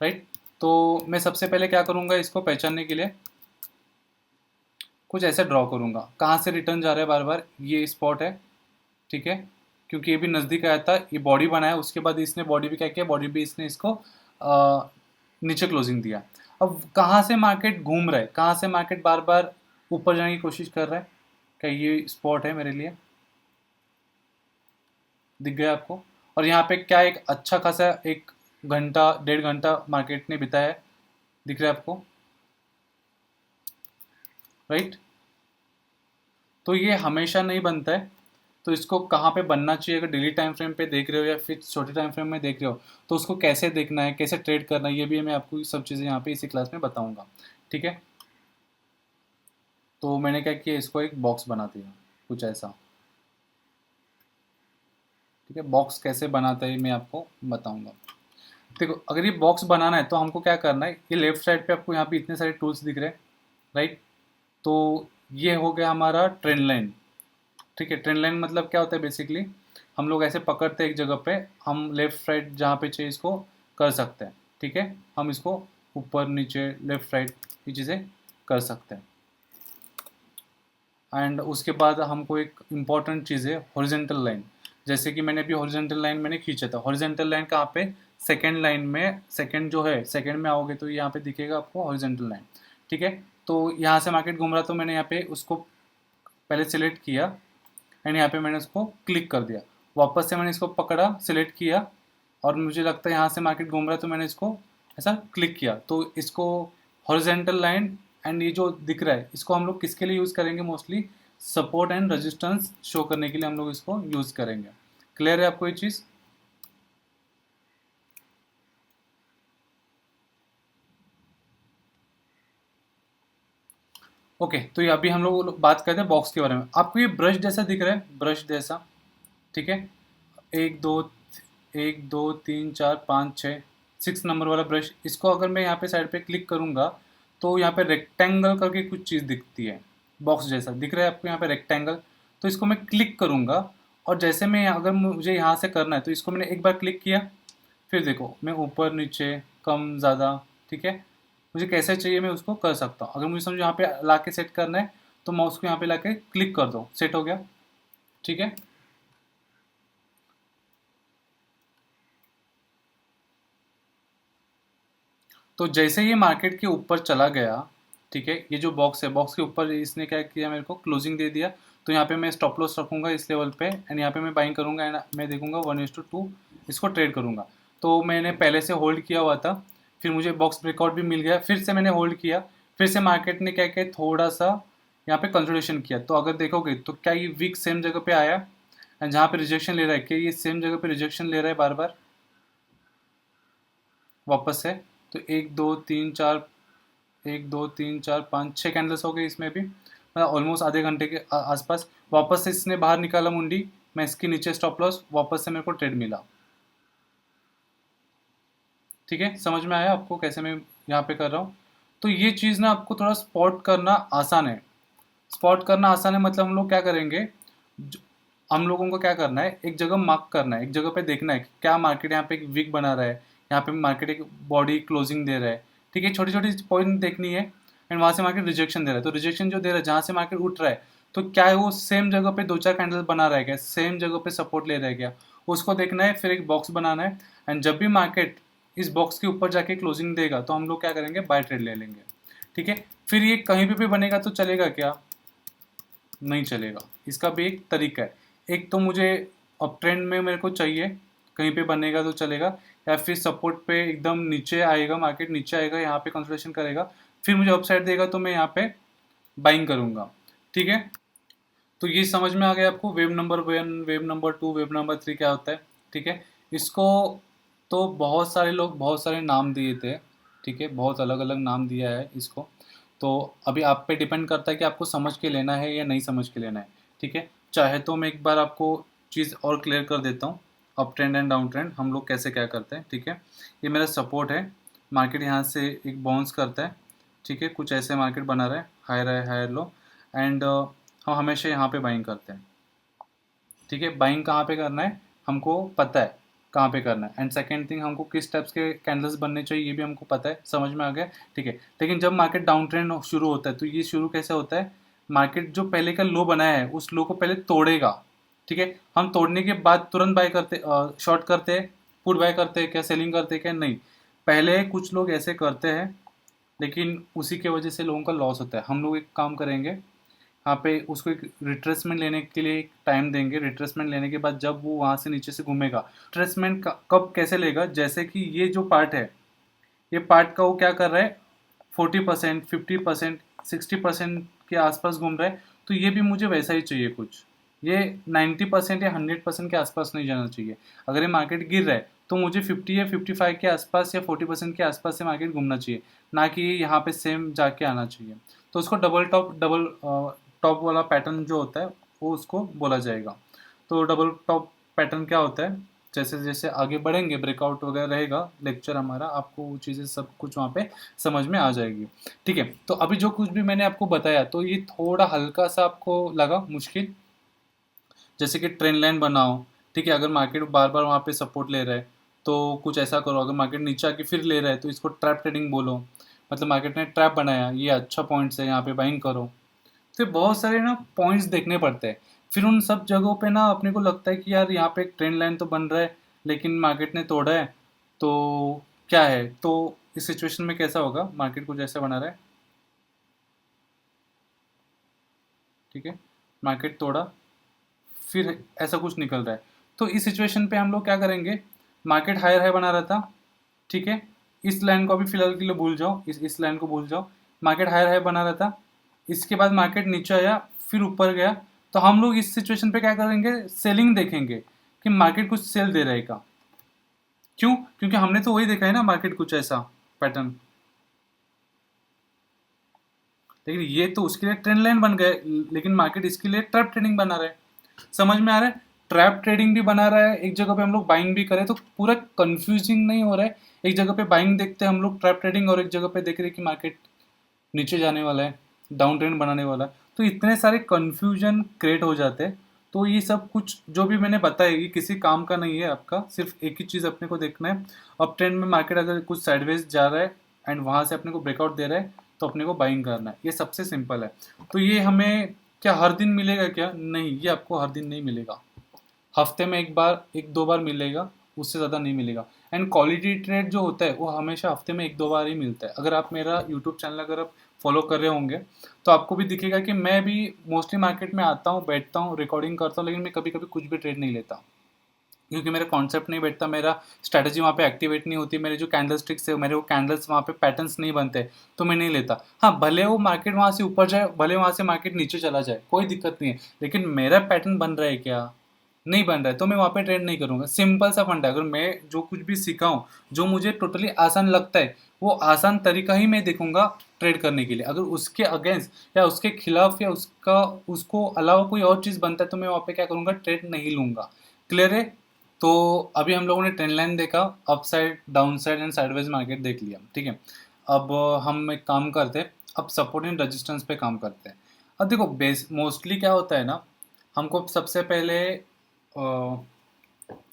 राइट। तो मैं सबसे पहले क्या करूँगा, इसको पहचानने के लिए कुछ ऐसे ड्रॉ करूँगा, कहाँ से रिटर्न जा रहा है बार बार, ये स्पॉट है, ठीक है, क्योंकि ये भी नज़दीक आया था, ये बॉडी बनाया, उसके बाद इसने बॉडी भी क्या किया, बॉडी भी इसने इसको नीचे क्लोजिंग दिया। अब कहाँ से मार्केट घूम रहा है, कहाँ से मार्केट बार बार ऊपर जाने की कोशिश कर रहा है, क्या ये स्पॉट है मेरे लिए, दिख गया आपको? और यहाँ पे क्या एक अच्छा खासा एक घंटा 1.5 घंटा मार्केट ने बिताया है, दिख रहा है आपको, राइट। तो ये हमेशा नहीं बनता है, तो इसको कहाँ पे बनना चाहिए, अगर डेली टाइम फ्रेम पे देख रहे हो या फिर छोटे टाइम फ्रेम में देख रहे हो, तो उसको कैसे देखना है, कैसे ट्रेड करना है, ये भी मैं आपको सब चीज़ें यहाँ पे इसी क्लास में बताऊँगा, ठीक है। तो मैंने क्या किया, इसको एक बॉक्स बना दिया कुछ ऐसा, ठीक है। बॉक्स कैसे बनाता है मैं आपको बताऊँगा। देखो, अगर ये बॉक्स बनाना है तो हमको क्या करना है, ये लेफ्ट साइड पे आपको यहाँ पे इतने सारे टूल्स दिख रहे हैं, राइट। तो ये हो गया हमारा ट्रेंड लाइन, ठीक है। ट्रेंड लाइन मतलब क्या होता है, बेसिकली हम लोग ऐसे पकड़ते हैं एक जगह पे, हम लेफ्ट राइट जहाँ पे चाहिए इसको कर सकते हैं, ठीक है। हम इसको ऊपर नीचे लेफ्ट राइट ये चीज़ें कर सकते हैं। एंड उसके बाद हमको एक इम्पॉर्टेंट चीज़ है हॉरिजेंटल लाइन, जैसे कि मैंने अभी हॉरिजेंटल लाइन मैंने खींचा था, हॉरिजेंटल लाइन कहाँ पे, सेकेंड लाइन में, सेकेंड जो है, सेकेंड में आओगे तो यहाँ पे दिखेगा आपको हॉरिजेंटल लाइन, ठीक है। तो यहाँ से मार्केट घूम रहा, तो मैंने यहाँ पे उसको पहले सिलेक्ट किया एंड यहाँ पे मैंने उसको क्लिक कर दिया, वापस से मैंने इसको पकड़ा, सिलेक्ट किया, और मुझे लगता है यहाँ से मार्केट घूम रहा है तो मैंने इसको ऐसा क्लिक किया, तो इसको हॉरिजेंटल लाइन एंड ये जो दिख रहा है इसको हम लोग किसके लिए यूज़ करेंगे, mostly support and resistance show करने के लिए हम लोग इसको यूज़ करेंगे। क्लियर है आपको ये चीज़? ओके, तो ये अभी हम लोग बात करते हैं बॉक्स के बारे में। आपको ये ब्रश जैसा दिख रहा है, ब्रश जैसा, ठीक है, एक दो, एक दो तीन चार पाँच छः, 6 नंबर वाला ब्रश, इसको अगर मैं यहाँ पे साइड पे क्लिक करूँगा तो यहाँ पे रेक्टेंगल करके कुछ चीज़ दिखती है, बॉक्स जैसा दिख रहा है आपको यहाँ पे रेक्टेंगल। तो इसको मैं क्लिक करूँगा, और जैसे मैं अगर मुझे यहाँ से करना है तो इसको मैंने एक बार क्लिक किया, फिर देखो मैं ऊपर नीचे कम ज़्यादा, ठीक है, मुझे कैसे चाहिए मैं उसको कर सकता हूँ। अगर मुझे समझो यहाँ पे ला के सेट करना है तो माउस को यहाँ पे ला के क्लिक कर दो, सेट हो गया, ठीक है। तो जैसे ये मार्केट के ऊपर चला गया, ठीक है, ये जो बॉक्स है, बॉक्स के ऊपर इसने क्या किया, मेरे को क्लोजिंग दे दिया, तो यहाँ पे मैं स्टॉप लॉस रखूँगा इस लेवल पे एंड यहाँ पे मैं बाइंग करूँगा एंड मैं देखूँगा 1:2 इसको ट्रेड करूँगा। तो मैंने पहले से होल्ड किया हुआ था, फिर मुझे बॉक्स ब्रेकआउट भी मिल गया, फिर से मैंने होल्ड किया, फिर से मार्केट ने क्या किया, थोड़ा सा यहाँ पे कंसोलिडेशन किया। तो अगर देखोगे तो क्या ये वीक सेम जगह पे आया एंड जहाँ पे रिजेक्शन ले रहा है, क्या ये सेम जगह पे रिजेक्शन ले रहा है बार बार वापस से? तो एक दो तीन चार, एक दो तीन चार पाँच छः कैंडल्स हो गए इसमें भी, मतलब ऑलमोस्ट आधे घंटे के आसपास। वापस से इसने बाहर निकाला मुंडी, मैं इसके नीचे स्टॉप लॉस, वापस से मेरे को ट्रेड मिला। ठीक है, समझ में आया आपको कैसे मैं यहाँ पे कर रहा हूँ? तो ये चीज़ ना आपको थोड़ा स्पॉट करना आसान है। स्पॉट करना आसान है मतलब हम लोग क्या करेंगे, हम लोगों को क्या करना है, एक जगह मार्क करना है, एक जगह पे देखना है कि क्या मार्केट यहाँ पे एक वीक बना रहा है, यहाँ पे मार्केट एक बॉडी क्लोजिंग दे रहा है। ठीक है, छोटी छोटी पॉइंट देखनी है, एंड वहाँ से मार्केट रिजेक्शन दे रहा है, तो रिजेक्शन जो दे रहा है जहाँ से मार्केट उठ रहा है, तो क्या है वो सेम जगह पे 2-4 कैंडल बना रहा है क्या, सेम जगह पे सपोर्ट ले रहा है क्या, उसको देखना है, फिर एक बॉक्स बनाना है। एंड जब भी मार्केट इस बॉक्स के ऊपर जाके क्लोजिंग देगा तो हम लोग क्या करेंगे, बाय ट्रेड ले लेंगे। ठीक है, फिर ये कहीं पे भी बनेगा तो चलेगा क्या, नहीं चलेगा। इसका भी एक तरीका है, एक तो मुझे अप ट्रेंड में मेरे को चाहिए, कहीं पे बनेगा तो चलेगा, या फिर सपोर्ट पे एकदम नीचे आएगा, मार्केट नीचे आएगा, यहाँ पे कंसोलिडेशन करेगा, फिर मुझे अपसाइड देगा तो मैं यहाँ पे बाइंग करूँगा। ठीक है, तो ये समझ में आ गया आपको, wave number 1, wave number 2, wave number 3 क्या होता है। ठीक है, इसको तो बहुत सारे लोग बहुत सारे नाम दिए थे। ठीक है, बहुत अलग अलग नाम दिया है इसको, तो अभी आप पे डिपेंड करता है कि आपको समझ के लेना है या नहीं समझ के लेना है। ठीक है, चाहे तो मैं एक बार आपको चीज़ और क्लियर कर देता हूँ, up trend and down trend हम लोग कैसे क्या करते हैं। ठीक है, ये मेरा सपोर्ट है, मार्केट यहाँ से एक बाउंस करता है। ठीक है, कुछ ऐसे मार्केट बना रहा है, हायर लो, एंड हम हमेशा यहाँ पे बाइंग करते हैं। ठीक है, बाइंग कहाँ पे करना है हमको पता है, कहाँ पे करना है, एंड सेकेंड थिंग हमको किस टाइप्स के कैंडल्स बनने चाहिए ये भी हमको पता है, समझ में आ गया। ठीक है, लेकिन जब मार्केट डाउन ट्रेंड शुरू होता है तो ये शुरू कैसे होता है, मार्केट जो पहले का लो बनाया है उस लो को पहले तोड़ेगा। ठीक है, हम तोड़ने के बाद तुरंत बाय करते, शॉर्ट करते हैं, पुट बाय करते हैं क्या, सेलिंग करते हैं क्या, नहीं, पहले कुछ लोग ऐसे करते हैं, लेकिन उसी के वजह से लोगों का लॉस होता है। हम लोग एक काम करेंगे, यहाँ पे उसको एक रिट्रेसमेंट लेने के लिए एक टाइम देंगे, रिट्रेसमेंट लेने के बाद जब वो वहाँ से नीचे से घूमेगा, रिट्रेसमेंट कब कैसे लेगा, जैसे कि ये जो पार्ट है, ये पार्ट का वो क्या कर रहा है, 40%, 50%, 60% के आसपास घूम रहा है, तो ये भी मुझे वैसा ही चाहिए कुछ, ये 90% या 100% के आसपास नहीं जाना चाहिए। अगर ये मार्केट गिर रहा है तो मुझे 50 या 55 के आसपास या 40% के आसपास से मार्केट घूमना चाहिए, ना कि यहाँ पे सेम जाके आना चाहिए। तो उसको डबल टॉप वाला पैटर्न जो होता है वो उसको बोला जाएगा। तो डबल टॉप पैटर्न क्या होता है, जैसे जैसे आगे बढ़ेंगे ब्रेकआउट वगैरह रहेगा लेक्चर हमारा, आपको वो चीज़ें सब कुछ वहाँ पे समझ में आ जाएगी। ठीक है, तो अभी जो कुछ भी मैंने आपको बताया तो ये थोड़ा हल्का सा आपको लगा मुश्किल, जैसे कि ट्रेंड लाइन बनाओ। ठीक है, अगर मार्केट बार बार वहाँ पे सपोर्ट ले रहा है तो कुछ ऐसा करो, अगर मार्केट नीचे आके फिर ले रहा है तो इसको ट्रैप ट्रेडिंग बोलो, मतलब मार्केट ने ट्रैप बनाया, ये अच्छा पॉइंट्स है, यहाँ पे बाइंग करो। फिर बहुत सारे ना पॉइंट्स देखने पड़ते हैं, फिर उन सब जगहों पे ना अपने को लगता है कि यार यहाँ पे एक ट्रेंड लाइन तो बन रहा है लेकिन मार्केट ने तोड़ा है, तो क्या है, तो इस सिचुएशन में कैसा होगा, मार्केट कुछ ऐसा बना रहा है। ठीक है, मार्केट तोड़ा, फिर ऐसा कुछ निकल रहा है, तो इस सिचुएशन पे हम लोग क्या करेंगे, मार्केट हायर हाई बना रहा था। ठीक है, इस लाइन को अभी फिलहाल के लिए भूल जाओ, इस लाइन को भूल जाओ, मार्केट हायर हाई बना रहा था, इसके बाद मार्केट नीचे आया, फिर ऊपर गया, तो हम लोग इस सिचुएशन पे क्या करेंगे, सेलिंग देखेंगे कि मार्केट कुछ सेल दे रहेगा। क्यों, क्योंकि हमने तो वही देखा है ना, मार्केट कुछ ऐसा पैटर्न, लेकिन ये तो उसके लिए ट्रेंड लाइन बन गए, लेकिन मार्केट इसके लिए ट्रैप ट्रेडिंग बना रहा है। समझ में आ रहा है, ट्रैप ट्रेडिंग भी बना रहा है, एक जगह पे हम लोग बाइंग भी करें तो पूरा कंफ्यूजिंग नहीं हो रहा है, एक जगह पे बाइंग देखते हैं हम लोग ट्रैप ट्रेडिंग, और एक जगह पे देख रहे हैं कि मार्केट नीचे जाने वाला है, डाउन ट्रेंड बनाने वाला है, तो इतने सारे कन्फ्यूजन क्रिएट हो जाते हैं। तो ये सब कुछ जो भी मैंने बताया ये किसी काम का नहीं है आपका, सिर्फ एक ही चीज़ अपने को देखना है, अप ट्रेंड में मार्केट अगर कुछ साइडवेज जा रहा है एंड वहाँ से अपने को ब्रेकआउट दे रहा है तो अपने को बाइंग करना है, ये सबसे सिंपल है। तो ये हमें क्या हर दिन मिलेगा क्या, नहीं, ये आपको हर दिन नहीं मिलेगा, हफ्ते में एक बार एक दो बार मिलेगा, उससे ज़्यादा नहीं मिलेगा। एंड क्वालिटी ट्रेड जो होता है वो हमेशा हफ्ते में एक दो बार ही मिलता है। अगर आप मेरा यूट्यूब चैनल अगर आप फॉलो कर रहे होंगे तो आपको भी दिखेगा कि मैं भी मोस्टली मार्केट में आता हूँ, बैठता हूँ, रिकॉर्डिंग करता हूँ, लेकिन मैं कभी कभी कुछ भी ट्रेड नहीं लेता, क्योंकि मेरा कॉन्सेप्ट नहीं बैठता, मेरा स्ट्रैटेजी वहाँ पे एक्टिवेट नहीं होती, मेरे जो कैंडल स्टिक्स है, मेरे वो कैंडल्स वहाँ पे पैटर्न्स नहीं बनते, तो मैं नहीं लेता। हाँ, भले वो मार्केट वहाँ से ऊपर जाए, भले वहाँ से मार्केट नीचे चला जाए, कोई दिक्कत नहीं है, लेकिन मेरा पैटर्न बन रहा है क्या, नहीं बन रहा है तो मैं वहाँ पे ट्रेड नहीं करूँगा। सिंपल सा फंडा है, अगर मैं जो कुछ भी सीखा हूँ, जो मुझे टोटली आसान लगता है, वो आसान तरीका ही मैं देखूंगा ट्रेड करने के लिए। अगर उसके अगेंस्ट या उसके खिलाफ या उसका उसको अलावा कोई और चीज़ बनता है तो मैं वहाँ पे क्या करूँगा, ट्रेड नहीं लूंगा। क्लियर है? तो अभी हम लोगों ने ट्रेंड लाइन देखा, up side, down side and sideways market देख लिया, ठीक है। अब हम एक काम करते हैं, अब सपोर्ट एंड रेजिस्टेंस पे काम करते हैं। अब देखो बेस मोस्टली क्या होता है ना, हमको सबसे पहले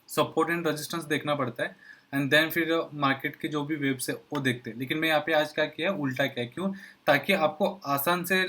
सपोर्ट एंड रेजिस्टेंस देखना पड़ता है, एंड देन फिर मार्केट के जो भी वेव्स है वो देखते हैं। लेकिन मैं यहाँ पे आज क्या किया, उल्टा किया। क्यों? ताकि आपको आसान से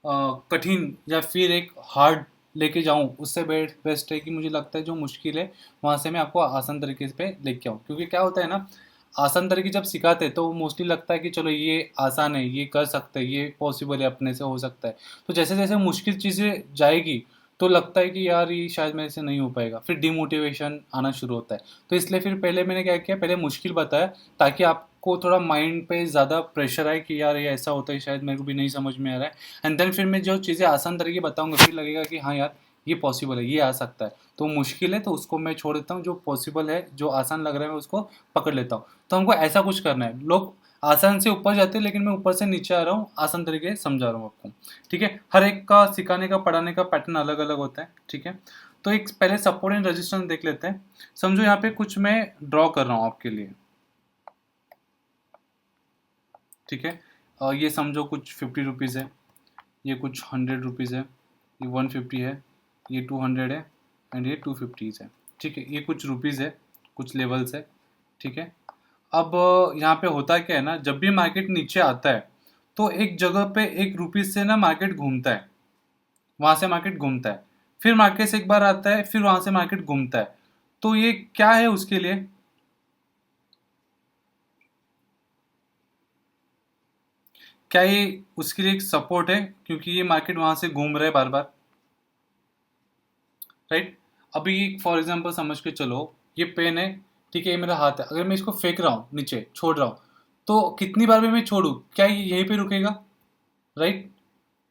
कठिन या फिर एक हार्ड लेके जाऊं, उससे बेस्ट है कि मुझे लगता है जो मुश्किल है वहां से मैं आपको आसान तरीके पे लेके आऊँ। क्योंकि क्या होता है ना, आसान तरीके जब सिखाते हैं तो मोस्टली लगता है कि चलो ये आसान है, ये कर सकते हैं, ये पॉसिबल है, अपने से हो सकता है। तो जैसे जैसे मुश्किल चीज़ें जाएगी तो लगता है कि यार ये शायद मेरे से नहीं हो पाएगा, फिर डिमोटिवेशन आना शुरू होता है। तो इसलिए फिर पहले मैंने क्या किया, पहले मुश्किल बताया ताकि आपको थोड़ा माइंड पे ज़्यादा प्रेशर आए कि यार ये ऐसा होता है, शायद मेरे को भी नहीं समझ में आ रहा है। एंड देन फिर मैं जो चीज़ें आसान तरीके बताऊंगा फिर लगेगा कि हाँ यार ये पॉसिबल है, ये आ सकता है। तो मुश्किल है तो उसको मैं छोड़ देता हूँ, जो पॉसिबल है, जो आसान लग रहा है मैं उसको पकड़ लेता हूँ। तो हमको ऐसा कुछ करना है। लोग आसान से ऊपर जाते हैं लेकिन मैं ऊपर से नीचे आ रहा हूँ, आसान तरीके से समझा रहा हूँ आपको, ठीक है। हर एक का सिखाने का, पढ़ाने का पैटर्न अलग अलग होता है, ठीक है। तो एक पहले सपोर्ट एंड रेजिस्टेंस देख लेते हैं। समझो यहाँ पे कुछ मैं ड्रॉ कर रहा हूँ आपके लिए, ठीक है। ये समझो कुछ 50 रुपीज़ है, ये कुछ 100 रुपीज़ है, ये 150 है, ये 200 है, एंड ये 250 है, ठीक है। ये कुछ रुपीज़ है, कुछ लेवल्स है, ठीक है। अब यहाँ पे होता क्या है ना, जब भी मार्केट नीचे आता है तो एक जगह पे 1 रुपीज़ से ना मार्केट घूमता है, वहां से मार्केट घूमता है, फिर मार्केट से एक बार आता है, फिर वहां से मार्केट घूमता है। तो ये क्या है उसके लिए? क्या ये उसके लिए एक सपोर्ट है, क्योंकि ये मार्केट वहां से घूम रहा है बार बार, राइट? अभी फॉर एग्जांपल समझ के चलो, ये पेन है, ठीक है, ये मेरा हाथ है, अगर मैं इसको फेंक रहा हूँ नीचे, छोड़ रहा हूँ, तो कितनी बार भी मैं छोड़ू, क्या ये यहीं पे रुकेगा? राइट?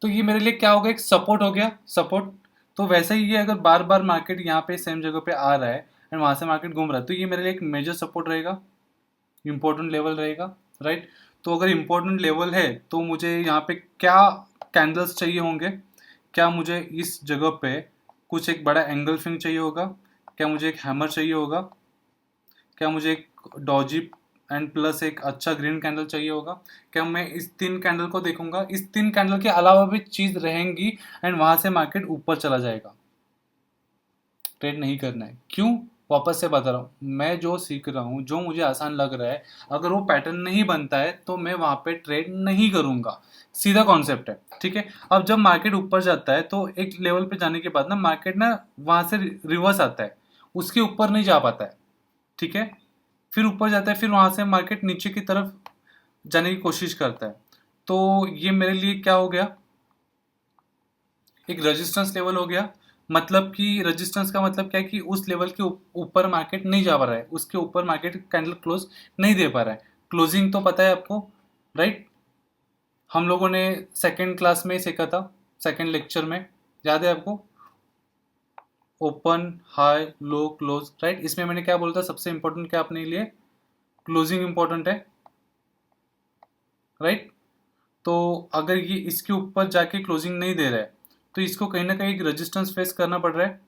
तो ये मेरे लिए क्या होगा, एक सपोर्ट हो गया, सपोर्ट। तो वैसे ही ये अगर बार बार मार्केट यहाँ पे सेम जगह पे आ रहा है एंड वहां से मार्केट घूम रहा है, तो ये मेरे लिए एक मेजर सपोर्ट रहेगा, इंपॉर्टेंट लेवल रहेगा, राइट? तो अगर इंपॉर्टेंट लेवल है तो मुझे यहाँ पे क्या कैंडल्स चाहिए होंगे, क्या मुझे इस जगह पे कुछ एक बड़ा एंगल फिंग चाहिए होगा, क्या मुझे एक हैमर चाहिए होगा, क्या मुझे एक डॉजी एंड प्लस एक अच्छा ग्रीन कैंडल चाहिए होगा? क्या मैं इस 3 कैंडल को देखूंगा, इस 3 कैंडल के अलावा भी चीज रहेंगी एंड वहां से मार्केट ऊपर चला जाएगा? ट्रेड नहीं करना है। क्यों? वापस से बता रहा हूँ, मैं जो सीख रहा हूँ, जो मुझे आसान लग रहा है, अगर वो पैटर्न नहीं बनता है तो मैं वहां पे ट्रेड नहीं करूंगा। सीधा कॉन्सेप्ट है, ठीक है। अब जब मार्केट ऊपर जाता है तो एक लेवल पे जाने के बाद ना मार्केट ना वहां से रिवर्स आता है, उसके ऊपर नहीं जा पाता है, ठीक है। फिर ऊपर जाता है, फिर वहां से मार्केट नीचे की तरफ जाने की कोशिश करता है। तो ये मेरे लिए क्या हो गया, एक रेजिस्टेंस लेवल हो गया। मतलब कि रेजिस्टेंस का मतलब क्या है कि उस लेवल के ऊपर मार्केट नहीं जा पा रहा है, उसके ऊपर मार्केट कैंडल क्लोज नहीं दे पा रहा है। क्लोजिंग तो पता है आपको, राइट? हम लोगों ने सेकंड क्लास में सीखा था, सेकंड लेक्चर में, याद है आपको? ओपन, हाई, लो, क्लोज, राइट? इसमें मैंने क्या बोला था, सबसे इंपॉर्टेंट क्या अपने लिए? क्लोजिंग इंपॉर्टेंट है, राइट? तो अगर ये इसके ऊपर जाके क्लोजिंग नहीं दे रहा है तो इसको कहीं ना कहीं एक रेजिस्टेंस फेस करना पड़ रहा है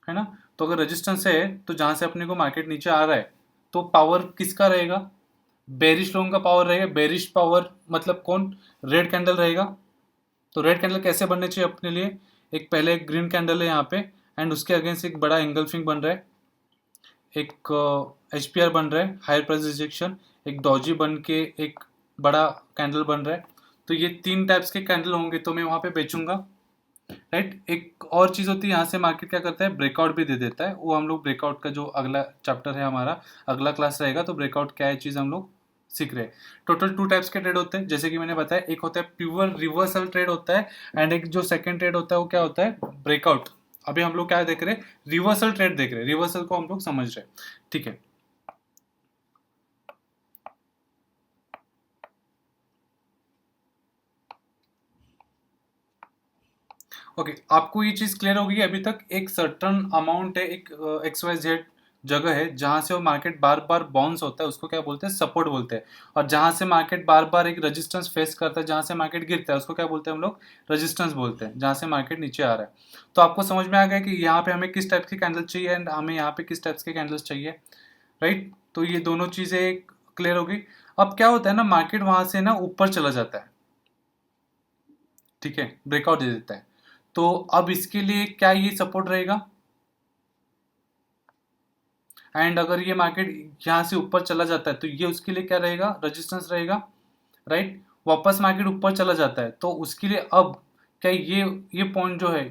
ना? तो अगर रेजिस्टेंस है तो जहां से अपने को मार्केट नीचे आ रहा है, तो पावर किसका रहेगा? बेरिश लोगों का पावर रहेगा। बेरिश पावर मतलब कौन? रेड कैंडल रहेगा। तो रेड कैंडल कैसे बनने चाहिए अपने लिए? एक पहले एक ग्रीन कैंडल है यहाँ पे एंड उसके अगेंस्ट एक बड़ा एंगल्फिंग बन रहा है, एक एच पी आर बन रहा है, हायर प्राइस रिजेक्शन, एक डॉजी बन के एक बड़ा कैंडल बन रहा है। तो ये 3 टाइप्स के कैंडल होंगे तो मैं वहां पे बेचूंगा, राइट? एक और चीज होती है, यहाँ से मार्केट क्या करता है, ब्रेकआउट भी दे देता है। वो हम लोग ब्रेकआउट का जो अगला चैप्टर है हमारा, अगला क्लास रहेगा, तो ब्रेकआउट क्या है चीज हम लोग सीख रहे हैं। टोटल 2 टाइप्स के ट्रेड होते हैं, जैसे कि मैंने बताया, एक होता है प्योर रिवर्सल ट्रेड होता है, एंड एक जो सेकंड ट्रेड होता है वो क्या होता है, ब्रेकआउट। अभी हम लोग क्या देख रहे हैं, रिवर्सल ट्रेड देख रहे हैं, रिवर्सल को हम लोग समझ रहे हैं, ठीक है। ओके, आपको ये चीज़ क्लियर होगी अभी तक? एक सर्टन अमाउंट है, एक XYZ जगह है जहाँ से वो मार्केट बार बार बाउंस होता है, उसको क्या बोलते हैं? सपोर्ट बोलते हैं। और जहाँ से मार्केट बार बार एक रेजिस्टेंस फेस करता है, जहाँ से मार्केट गिरता है, उसको क्या बोलते हैं हम लोग? रेजिस्टेंस बोलते हैं, जहाँ से मार्केट नीचे आ रहा है। तो आपको समझ में आ गया कि यहाँ पे हमें किस टाइप की कैंडल चाहिए एंड हमें यहाँ पे किस टाइप्स के कैंडल्स चाहिए, राइट? तो ये दोनों चीज़ें क्लियर हो गई। अब क्या होता है ना, मार्केट वहाँ से ना ऊपर चला जाता है, ठीक है, ब्रेकआउट दे देता है। तो अब इसके लिए क्या ये सपोर्ट रहेगा? एंड अगर ये मार्केट यहाँ से ऊपर चला जाता है तो ये उसके लिए क्या रहेगा? रेजिस्टेंस रहेगा, राइट? वापस मार्केट ऊपर चला जाता है तो उसके लिए अब क्या ये पॉइंट जो है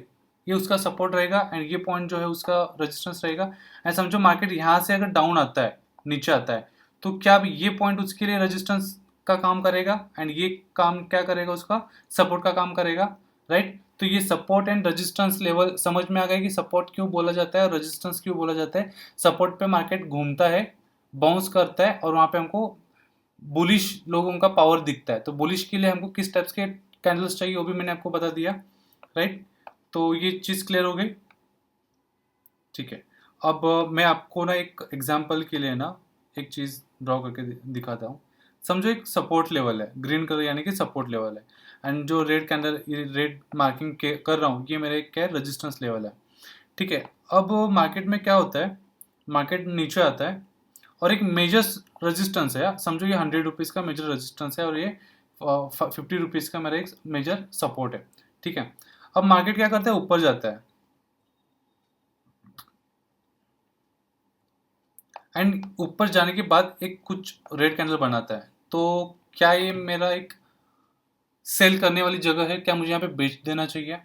ये उसका सपोर्ट रहेगा एंड ये पॉइंट जो है उसका रेजिस्टेंस रहेगा। एंड समझो मार्केट यहाँ से अगर डाउन आता है, नीचे आता है, तो क्या अब ये पॉइंट उसके लिए रेजिस्टेंस का काम करेगा एंड ये काम क्या करेगा? उसका सपोर्ट का काम करेगा, राइट? तो ये सपोर्ट एंड रेजिस्टेंस लेवल समझ में आ गया कि सपोर्ट क्यों बोला जाता है और रेजिस्टेंस क्यों बोला जाता है। सपोर्ट पे मार्केट घूमता है, बाउंस करता है और वहाँ पे हमको बुलिश लोगों का पावर दिखता है। तो बुलिश के लिए हमको किस टाइप्स के कैंडल्स चाहिए वो भी मैंने आपको बता दिया, राइट? तो ये चीज़ क्लियर हो गई, ठीक है। अब मैं आपको ना एक एग्जांपल के लिए ना एक चीज़ ड्रॉ करके दिखाता हूँ। समझो एक सपोर्ट लेवल है, ग्रीन कलर यानी कि सपोर्ट लेवल है, एंड जो रेड कैंडल, ये रेड मार्किंग के कर रहा हूँ, ये मेरे क्या है? रेजिस्टेंस लेवल है, ठीक है। अब मार्केट में क्या होता है, मार्केट नीचे आता है और एक मेजर रेजिस्टेंस है, समझो ये 100 रुपीज़ का मेजर रेजिस्टेंस है और ये 50 रुपीज़ का मेरा एक मेजर सपोर्ट है, ठीक है। अब मार्केट क्या करता है? ऊपर जाता है एंड ऊपर जाने के बाद एक कुछ रेड कैंडल बनाता है। तो क्या ये मेरा एक सेल करने वाली जगह है? क्या मुझे यहाँ पे बेच देना चाहिए?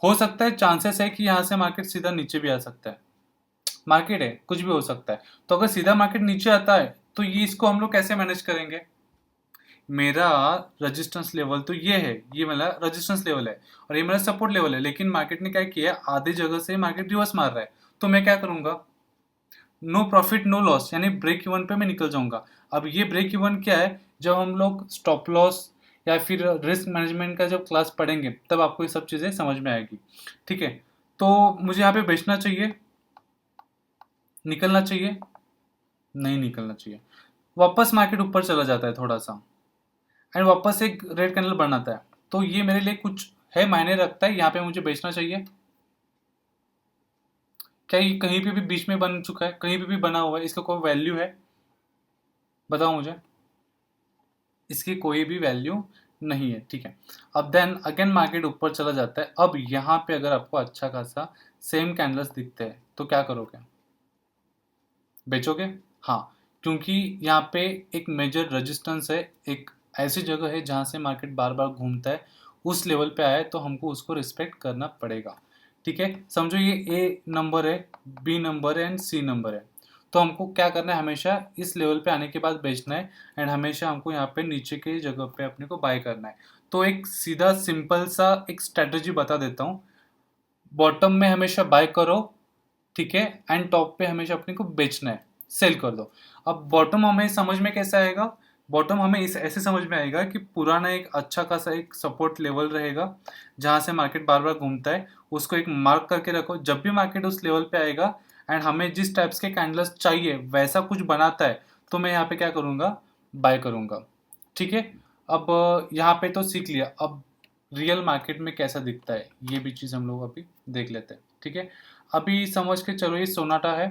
हो सकता है, चांसेस है कि यहाँ से मार्केट सीधा नीचे भी आ सकता है, मार्केट है, कुछ भी हो सकता है। तो अगर सीधा मार्केट नीचे आता है तो ये इसको हम लोग कैसे मैनेज करेंगे? मेरा रेजिस्टेंस लेवल तो ये है, ये मेरा रेजिस्टेंस लेवल है और ये मेरा सपोर्ट लेवल है, लेकिन मार्केट ने क्या किया? आधी जगह से मार्केट रिवर्स मार रहा है। तो मैं क्या करूंगा? नो प्रॉफिट नो लॉस, यानी ब्रेक इवन पे मैं निकल जाऊंगा। अब ये ब्रेक इवन क्या है? जब हम लोग स्टॉप लॉस या फिर रिस्क मैनेजमेंट का जब क्लास पढ़ेंगे तब आपको ये सब चीज़ें समझ में आएगी, ठीक है। तो मुझे यहाँ पे बेचना चाहिए, निकलना चाहिए? नहीं निकलना चाहिए। वापस मार्केट ऊपर चला जाता है थोड़ा सा एंड वापस एक रेड कैंडल बनाता है, तो ये मेरे लिए कुछ है, मायने रखता है? यहाँ पे मुझे बेचना चाहिए? क्या ये कहीं पे भी बीच में बन चुका है? कहीं पे भी बना हुआ है? इसका कोई वैल्यू है? बताओ मुझे। इसकी कोई भी वैल्यू नहीं है, ठीक है। अब देन अगेन मार्केट ऊपर चला जाता है। अब यहाँ पे अगर आपको अच्छा खासा सेम कैंडल्स दिखते हैं तो क्या करोगे? बेचोगे? हाँ, क्योंकि यहाँ पे एक मेजर रेजिस्टेंस है, एक ऐसी जगह है जहाँ से मार्केट बार बार घूमता है, उस लेवल पे आया है तो हमको उसको रिस्पेक्ट करना पड़ेगा, ठीक है। समझो ये ए नंबर है, बी नंबर है एंड सी नंबर है। तो हमको क्या करना है? हमेशा इस लेवल पे आने के बाद बेचना है एंड हमेशा हमको यहाँ पे नीचे की जगह पे अपने को बाय करना है। तो एक सीधा सिंपल सा एक स्ट्रेटजी बता देता हूँ। बॉटम में हमेशा बाय करो, ठीक है, एंड टॉप पे हमेशा अपने को बेचना है, सेल कर दो। अब बॉटम हमें समझ में कैसे आएगा? बॉटम हमें इस ऐसे समझ में आएगा कि पुराना एक अच्छा खासा एक सपोर्ट लेवल रहेगा जहां से मार्केट बार बार घूमता है, उसको एक मार्क करके रखो। जब भी मार्केट उस लेवल पे आएगा एंड हमें जिस टाइप्स के कैंडल्स चाहिए वैसा कुछ बनाता है तो मैं यहाँ पे क्या करूँगा? बाय करूँगा, ठीक है। अब यहाँ पे तो सीख लिया, अब रियल मार्केट में कैसा दिखता है ये भी चीज़ हम लोग अभी देख लेते हैं, ठीक है। अभी समझ के चलो ये सोनाटा है,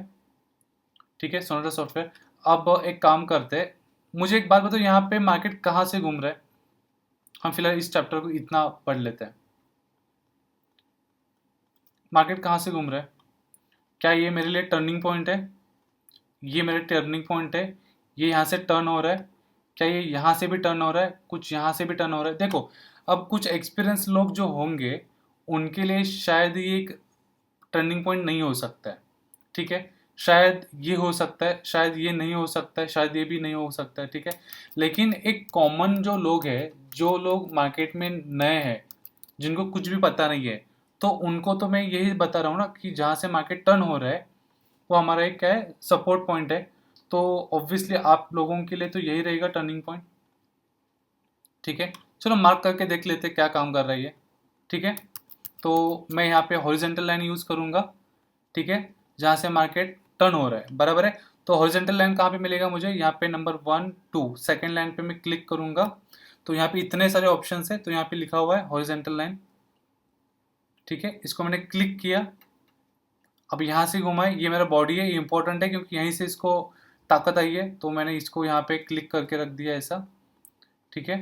ठीक है, सोनाटा सॉफ्टवेयर। अब एक काम करते हैं, मुझे एक बात बताओ, यहाँ पे मार्केट कहाँ से घूम रहा है? हम फिलहाल इस चैप्टर को इतना पढ़ लेते हैं। मार्केट कहाँ से घूम रहा है? क्या ये मेरे लिए टर्निंग पॉइंट है? ये मेरे टर्निंग पॉइंट है, ये यहाँ से टर्न हो रहा है। क्या ये यहाँ से भी टर्न हो रहा है? कुछ यहाँ से भी टर्न हो रहा है। देखो, अब कुछ एक्सपीरियंस लोग जो होंगे उनके लिए शायद ये एक टर्निंग पॉइंट नहीं हो सकता है, ठीक है। शायद ये हो सकता है, शायद ये नहीं हो सकता है, शायद ये भी नहीं हो सकता है, ठीक है। लेकिन एक कॉमन जो लोग हैं, जो लोग मार्केट में नए हैं, जिनको कुछ भी पता नहीं है, तो उनको तो मैं यही बता रहा हूँ ना कि जहाँ से मार्केट टर्न हो रहा है वो हमारा एक क्या है? सपोर्ट पॉइंट है। तो ऑब्वियसली आप लोगों के लिए तो यही रहेगा टर्निंग पॉइंट, ठीक है। चलो मार्क करके देख लेते क्या काम कर रहा है ये, ठीक है। तो मैं यहाँ पे हॉरिजेंटल लाइन यूज़ करूँगा, ठीक है, जहाँ से मार्केट टर्न हो रहा है, बराबर है। तो हॉरिजेंटल लाइन कहाँ पे मिलेगा मुझे, यहाँ पे नंबर 1 2 सेकेंड लाइन पे मैं क्लिक करूँगा, तो यहाँ पे इतने सारे ऑप्शन है, तो यहाँ पे लिखा हुआ है हॉरिजेंटल लाइन, ठीक है, इसको मैंने क्लिक किया। अब यहाँ से घुमाए, ये मेरा बॉडी है, ये इंपॉर्टेंट है क्योंकि यहीं से इसको ताकत आई है, तो मैंने इसको यहाँ पे क्लिक करके रख दिया ऐसा, ठीक है।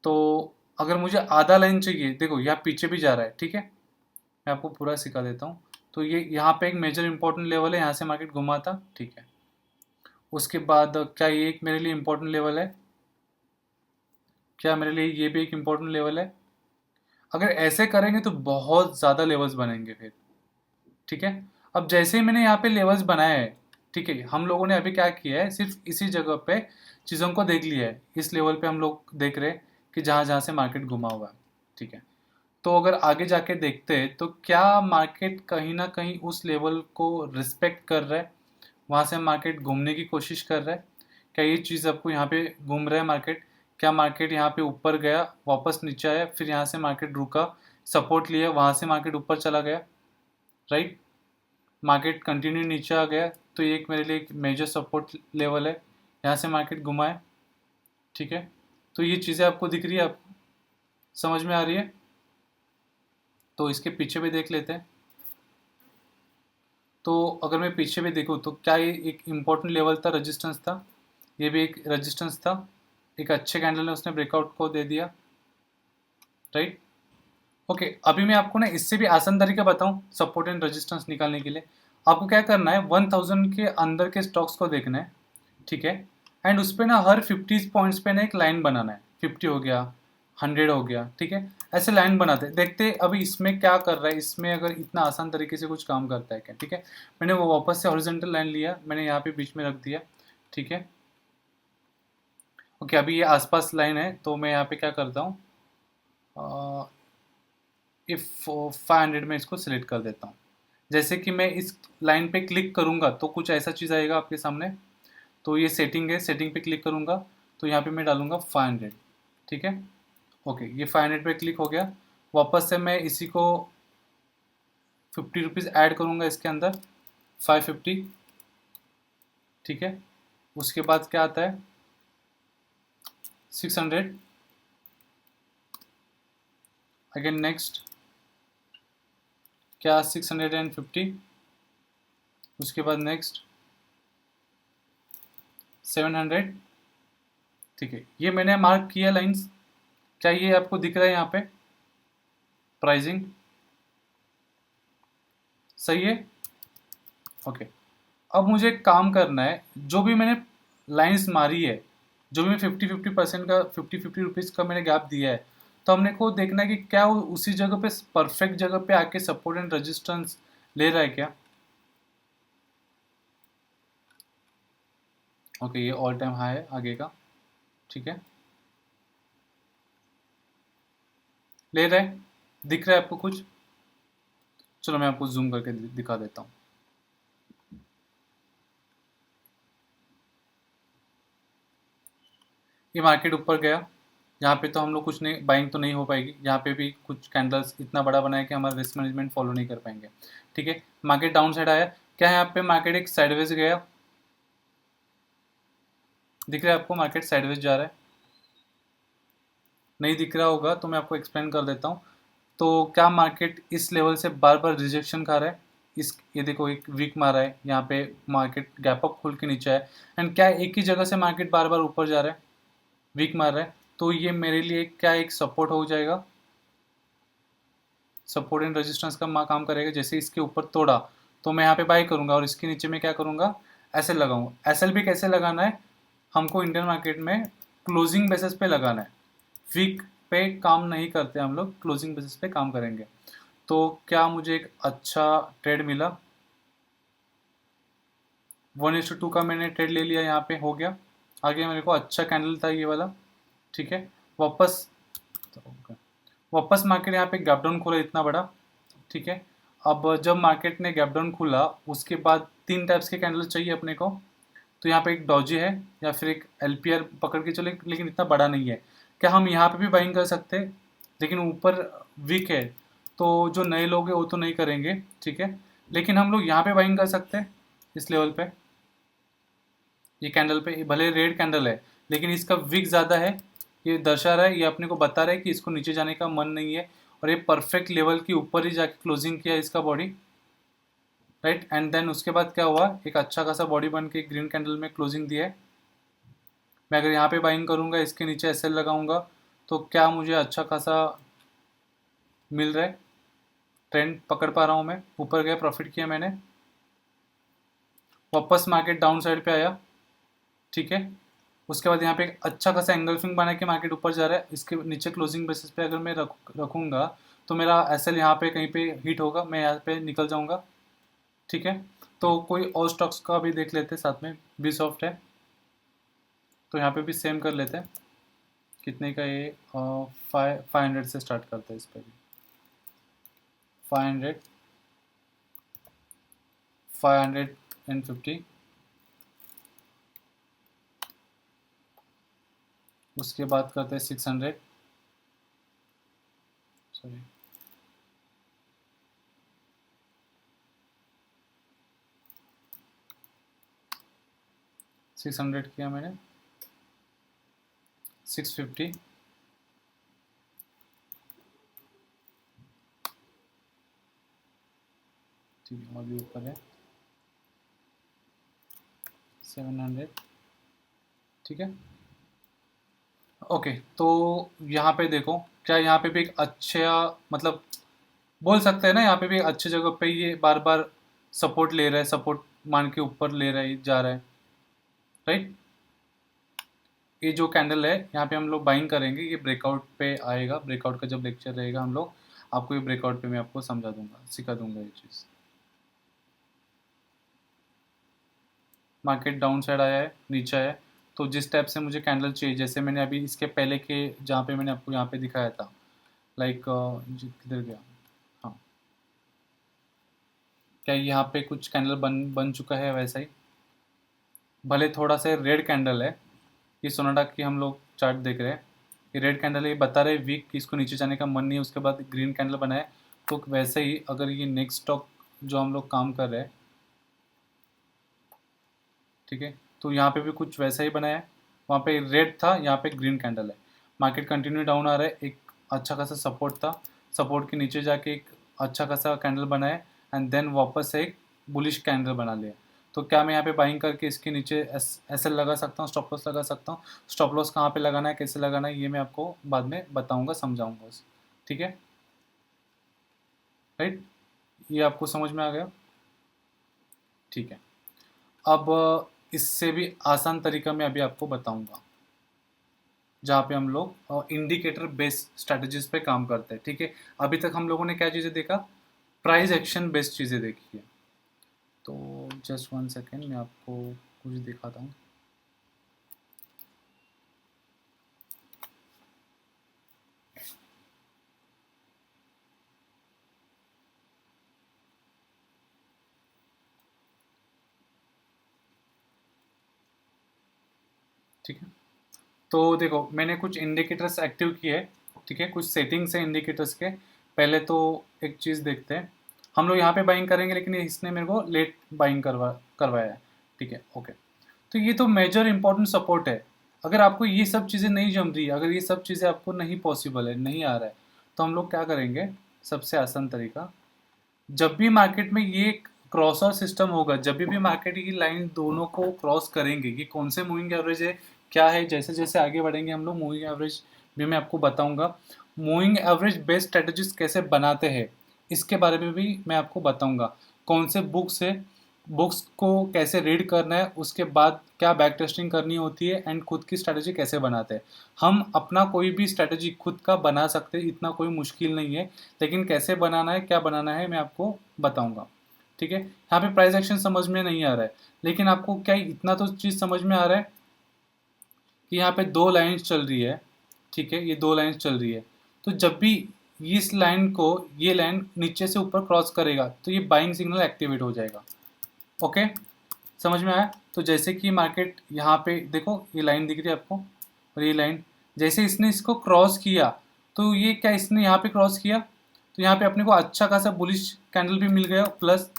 तो अगर मुझे आधा लाइन चाहिए, देखो यहाँ पीछे भी जा रहा है, ठीक है, मैं आपको पूरा सिखा देता हूँ। तो ये यहाँ पे एक मेजर इंपॉर्टेंट लेवल है, यहाँ से मार्केट घुमा था, ठीक है। उसके बाद क्या ये एक मेरे लिए इंपॉर्टेंट लेवल है, क्या मेरे लिए ये भी एक इंपॉर्टेंट लेवल है। अगर ऐसे करेंगे तो बहुत ज़्यादा लेवल्स बनेंगे फिर, ठीक है। अब जैसे ही मैंने यहाँ पे लेवल्स बनाए हैं, ठीक है, हम लोगों ने अभी क्या किया है, सिर्फ इसी जगह पे चीज़ों को देख लिया है, इस लेवल पे हम लोग देख रहे हैं कि जहाँ जहाँ से मार्केट घुमा हुआ है, ठीक है। तो अगर आगे जाके देखते हैं तो क्या मार्केट कहीं ना कहीं उस लेवल को रिस्पेक्ट कर रहा है, वहाँ से मार्केट घूमने की कोशिश कर रहा है। क्या ये चीज़ आपको यहाँ पे घूम रहा है मार्केट, क्या मार्केट यहाँ पे ऊपर गया, वापस नीचे आया, फिर यहाँ से मार्केट रुका, सपोर्ट लिया, वहाँ से मार्केट ऊपर चला गया, राइट, मार्केट कंटिन्यू नीचे आ गया, तो ये एक मेरे लिए एक मेजर सपोर्ट लेवल है, यहाँ से मार्केट घुमा है, ठीक है। तो ये चीज़ें आपको दिख रही है, आपको समझ में आ रही है। तो इसके पीछे भी देख लेते हैं। तो अगर मैं पीछे भी देखूँ तो क्या ये एक इम्पोर्टेंट लेवल था, रेजिस्टेंस था, ये भी एक रेजिस्टेंस था, एक अच्छे कैंडल ने उसने ब्रेकआउट को दे दिया, राइट। ओके, अभी मैं आपको ना इससे भी आसान तरीका बताऊं सपोर्ट एंड रेजिस्टेंस निकालने के लिए। आपको क्या करना है, 1000 के अंदर के स्टॉक्स को देखना है, ठीक है, एंड उस पर ना हर 50 पॉइंट्स पे ना एक लाइन बनाना है, 50 हो गया, 100 हो गया, ठीक है, ऐसे लाइन बनाते देखते हैं अभी इसमें क्या कर रहा है, इसमें अगर इतना आसान तरीके से कुछ काम करता है क्या, ठीक है। मैंने वो वापस से हॉरिजॉन्टल लाइन लिया, मैंने यहाँ पे बीच में रख दिया, ठीक है। ओके, अभी ये आसपास लाइन है, तो मैं यहाँ पे क्या करता हूँ, इफ 500 में इसको सिलेक्ट कर देता हूँ। जैसे कि मैं इस लाइन पे क्लिक करूँगा तो कुछ ऐसा चीज़ आएगा आपके सामने। तो ये सेटिंग है, सेटिंग पे क्लिक करूँगा तो यहाँ पे मैं डालूँगा 500, ठीक है। ओके, ये 500 पे क्लिक हो गया। वापस से मैं इसी को 50 रुपीज़ ऐड करूँगा इसके अंदर, 550, ठीक है। उसके बाद क्या आता है, 600, अगेन नेक्स्ट, क्या 650, उसके बाद नेक्स्ट 700, ठीक है। ये मैंने मार्क किया लाइंस, क्या ये आपको दिख रहा है यहाँ पे प्राइसिंग, सही है। ओके, अब मुझे एक काम करना है, जो भी मैंने लाइंस मारी है, जो भी मैं 50-50% का 50-50 रुपीज़ का मैंने गैप दिया है, तो हमने को देखना है कि क्या वो उसी जगह पे परफेक्ट जगह पे आके सपोर्ट एंड रेजिस्टेंस ले रहा है क्या। ओके, ये ऑल टाइम हाई है आगे का, ठीक है, ले रहा है, दिख रहा है आपको कुछ। चलो मैं आपको जूम करके दिखा देता हूँ। ये मार्केट ऊपर गया, यहाँ पे तो हम लोग कुछ नहीं, बाइंग तो नहीं हो पाएगी, यहाँ पे भी कुछ कैंडल्स इतना बड़ा बनाया कि हमारा रिस्क मैनेजमेंट फॉलो नहीं कर पाएंगे, ठीक है। मार्केट डाउन साइड आया, क्या है यहाँ पे मार्केट एक साइडवेज गया, दिख रहा है आपको मार्केट साइडवेज जा रहा है, नहीं दिख रहा होगा तो मैं आपको एक्सप्लेन कर देता हूँ। तो क्या मार्केट इस लेवल से बार बार रिजेक्शन खा रहा है, इस ये देखो एक वीक मारा है, यहाँ पे मार्केट गैप अप खुल के नीचे है, एंड क्या एक ही जगह से मार्केट बार बार ऊपर जा रहा है, वीक मार रहा है, तो ये मेरे लिए क्या एक सपोर्ट हो जाएगा, सपोर्ट एंड रेजिस्टेंस का काम करेगा। जैसे इसके ऊपर तोड़ा तो मैं यहाँ पे बाई करूँगा और इसके नीचे में क्या करूँगा, ऐसे लगाऊंगा। एसएल भी कैसे लगाना है, हमको इंडियन मार्केट में क्लोजिंग बेसिस पे लगाना है, वीक पे काम नहीं करते हम लोग, क्लोजिंग बेसिस पे काम करेंगे। तो क्या मुझे एक अच्छा ट्रेड मिला, 1:2 का मैंने ट्रेड ले लिया, यहाँ पे हो गया, आगे मेरे को अच्छा कैंडल था ये वाला, ठीक है। वापस वापस मार्केट यहाँ पे गैप डाउन खुला इतना बड़ा, ठीक है। अब जब मार्केट ने गैप डाउन खुला उसके बाद 3 टाइप्स के कैंडल चाहिए अपने को, तो यहाँ पे एक डॉजी है या फिर एक एलपीआर पकड़ के चले, लेकिन इतना बड़ा नहीं है। क्या हम यहाँ पे भी बाइंग कर सकते हैं, लेकिन ऊपर वीक है, तो जो नए लोग हैं वो तो नहीं करेंगे, ठीक है। लेकिन हम लोग यहाँ पे बाइंग कर सकते हैं इस लेवल पे, ये कैंडल पे, भले रेड कैंडल है लेकिन इसका विक ज़्यादा है, ये दर्शा रहा है, ये अपने को बता रहा है कि इसको नीचे जाने का मन नहीं है, और ये परफेक्ट लेवल के ऊपर ही जाके क्लोजिंग किया इसका बॉडी, राइट। एंड देन उसके बाद क्या हुआ, एक अच्छा खासा बॉडी बन के ग्रीन कैंडल में क्लोजिंग दिया है। मैं अगर यहाँ पे बाइंग करूँगा, इसके नीचे एसएल लगाऊंगा, तो क्या मुझे अच्छा खासा मिल रहा है, ट्रेंड पकड़ पा रहा हूँ मैं, ऊपर गया, प्रॉफिट किया मैंने, वापस मार्केट डाउन साइड पे आया, ठीक है। उसके बाद यहाँ पे एक अच्छा खासा एंगल्फिंग बना के मार्केट ऊपर जा रहा है, इसके नीचे क्लोजिंग बेसिस पे अगर मैं रखूँगा तो मेरा एसएल यहाँ पे कहीं पे हिट होगा, मैं यहाँ पे निकल जाऊँगा, ठीक है। तो कोई और स्टॉक्स का भी देख लेते हैं साथ में, बी सॉफ्ट है तो यहाँ पे भी सेम कर लेते हैं। कितने का ये, 500 से स्टार्ट करते हैं इस पर भी, 500, 550, उसके बाद करते हैं 600, सॉरी 600 किया मैंने, 650, ठीक है, और भी ऊपर है 700, ठीक है। ओके, तो यहाँ पे देखो, क्या यहाँ पे भी एक अच्छा, मतलब बोल सकते हैं ना, यहाँ पे भी अच्छी जगह पे ये बार बार सपोर्ट ले रहा है, सपोर्ट मान के ऊपर ले रहा है, जा रहा है, राइट। ये जो कैंडल है यहाँ पे हम लोग बाइंग करेंगे, ये ब्रेकआउट पे आएगा, ब्रेकआउट का जब लेक्चर रहेगा हम लोग आपको ये ब्रेकआउट पे मैं आपको समझा दूंगा, सिखा दूंगा ये चीज़। मार्केट डाउन साइड आया है, नीचे है, तो जिस टाइप से मुझे कैंडल चाहिए, जैसे मैंने अभी इसके पहले के जहाँ पे मैंने आपको यहाँ पे दिखाया था, लाइक किधर गया, हाँ, क्या यहाँ पे कुछ कैंडल बन चुका है वैसा ही, भले थोड़ा सा रेड कैंडल है, ये सोनाडा की हम लोग चार्ट देख रहे हैं, ये रेड कैंडल है, ये बता रहे वीक कि इसको नीचे जाने का मन नहीं है, उसके बाद ग्रीन कैंडल बनाए, तो वैसे ही अगर ये नेक्स्ट स्टॉक जो हम लोग काम कर रहे हैं, ठीक है, तो यहाँ पे भी कुछ वैसा ही बनाया है, वहाँ पे रेड था, यहाँ पे ग्रीन कैंडल है, मार्केट कंटिन्यू डाउन आ रहा है, एक अच्छा खासा सपोर्ट था, सपोर्ट के नीचे जाके एक अच्छा खासा कैंडल बनाया, एंड देन वापस से एक बुलिश कैंडल बना लिया। तो क्या मैं यहाँ पे बाइंग करके इसके नीचे एस एल लगा सकता हूँ, स्टॉप लॉस लगा सकता हूँ, स्टॉप लॉस कहाँ पे लगाना है, कैसे लगाना है, ये मैं आपको बाद में बताऊँगा, समझाऊँगा, ठीक है, राइट। ये आपको समझ में आ गया, ठीक है। अब इससे भी आसान तरीका मैं अभी आपको बताऊंगा, जहाँ पे हम लोग इंडिकेटर बेस्ड स्ट्रेटजीज पे काम करते हैं, ठीक है। अभी तक हम लोगों ने क्या चीज़ें देखा, प्राइस एक्शन बेस्ड चीज़ें देखी है, तो जस्ट 1 सेकेंड मैं आपको कुछ दिखाता हूँ। ठीक है, तो देखो मैंने कुछ इंडिकेटर्स एक्टिव किए हैं, ठीक है, कुछ सेटिंग्स है इंडिकेटर्स के। पहले तो एक चीज़ देखते हैं, हम लोग यहाँ पे बाइंग करेंगे लेकिन इसने मेरे को लेट बाइंग करवाया है, ठीक है, ओके। तो ये तो मेजर इंपॉर्टेंट सपोर्ट है, अगर आपको ये सब चीज़ें नहीं जम रही, अगर ये सब चीज़ें आपको नहीं पॉसिबल है, नहीं आ रहा है, तो हम लोग क्या करेंगे, सबसे आसान तरीका, जब भी मार्केट में ये क्रॉस ओवर सिस्टम होगा, जब भी मार्केट की लाइन दोनों को क्रॉस करेंगे, कि कौन से मूविंग एवरेज है, क्या है, जैसे जैसे आगे बढ़ेंगे हम लोग मूविंग एवरेज भी मैं आपको बताऊंगा, मूविंग एवरेज बेस्ड स्ट्रेटजीज कैसे बनाते हैं इसके बारे में भी मैं आपको बताऊंगा, कौन से बुक्स है, बुक्स को कैसे रीड करना है, उसके बाद क्या बैक टेस्टिंग करनी होती है, एंड खुद की स्ट्रैटेजी कैसे बनाते हैं। हम अपना कोई भी स्ट्रैटेजी खुद का बना सकते हैं, इतना कोई मुश्किल नहीं है, लेकिन कैसे बनाना है, क्या बनाना है, मैं आपको बताऊंगा, ठीक है। यहाँ पे प्राइस एक्शन समझ में नहीं आ रहा है, लेकिन आपको क्या इतना तो चीज़ समझ में आ रहा है कि यहाँ पे दो लाइन्स चल रही है, ठीक है, ये दो लाइन्स चल रही है, तो जब भी इस लाइन को, ये लाइन नीचे से ऊपर क्रॉस करेगा तो ये बाइंग सिग्नल एक्टिवेट हो जाएगा, ओके, समझ में आया। तो जैसे कि मार्केट यहाँ पे देखो, ये लाइन दिख रही है आपको, और ये लाइन जैसे इसने इसको क्रॉस किया, तो ये क्या इसने यहाँ पे क्रॉस किया, तो यहाँ पे अपने को अच्छा खासा बुलिश कैंडल भी मिल गया प्लस,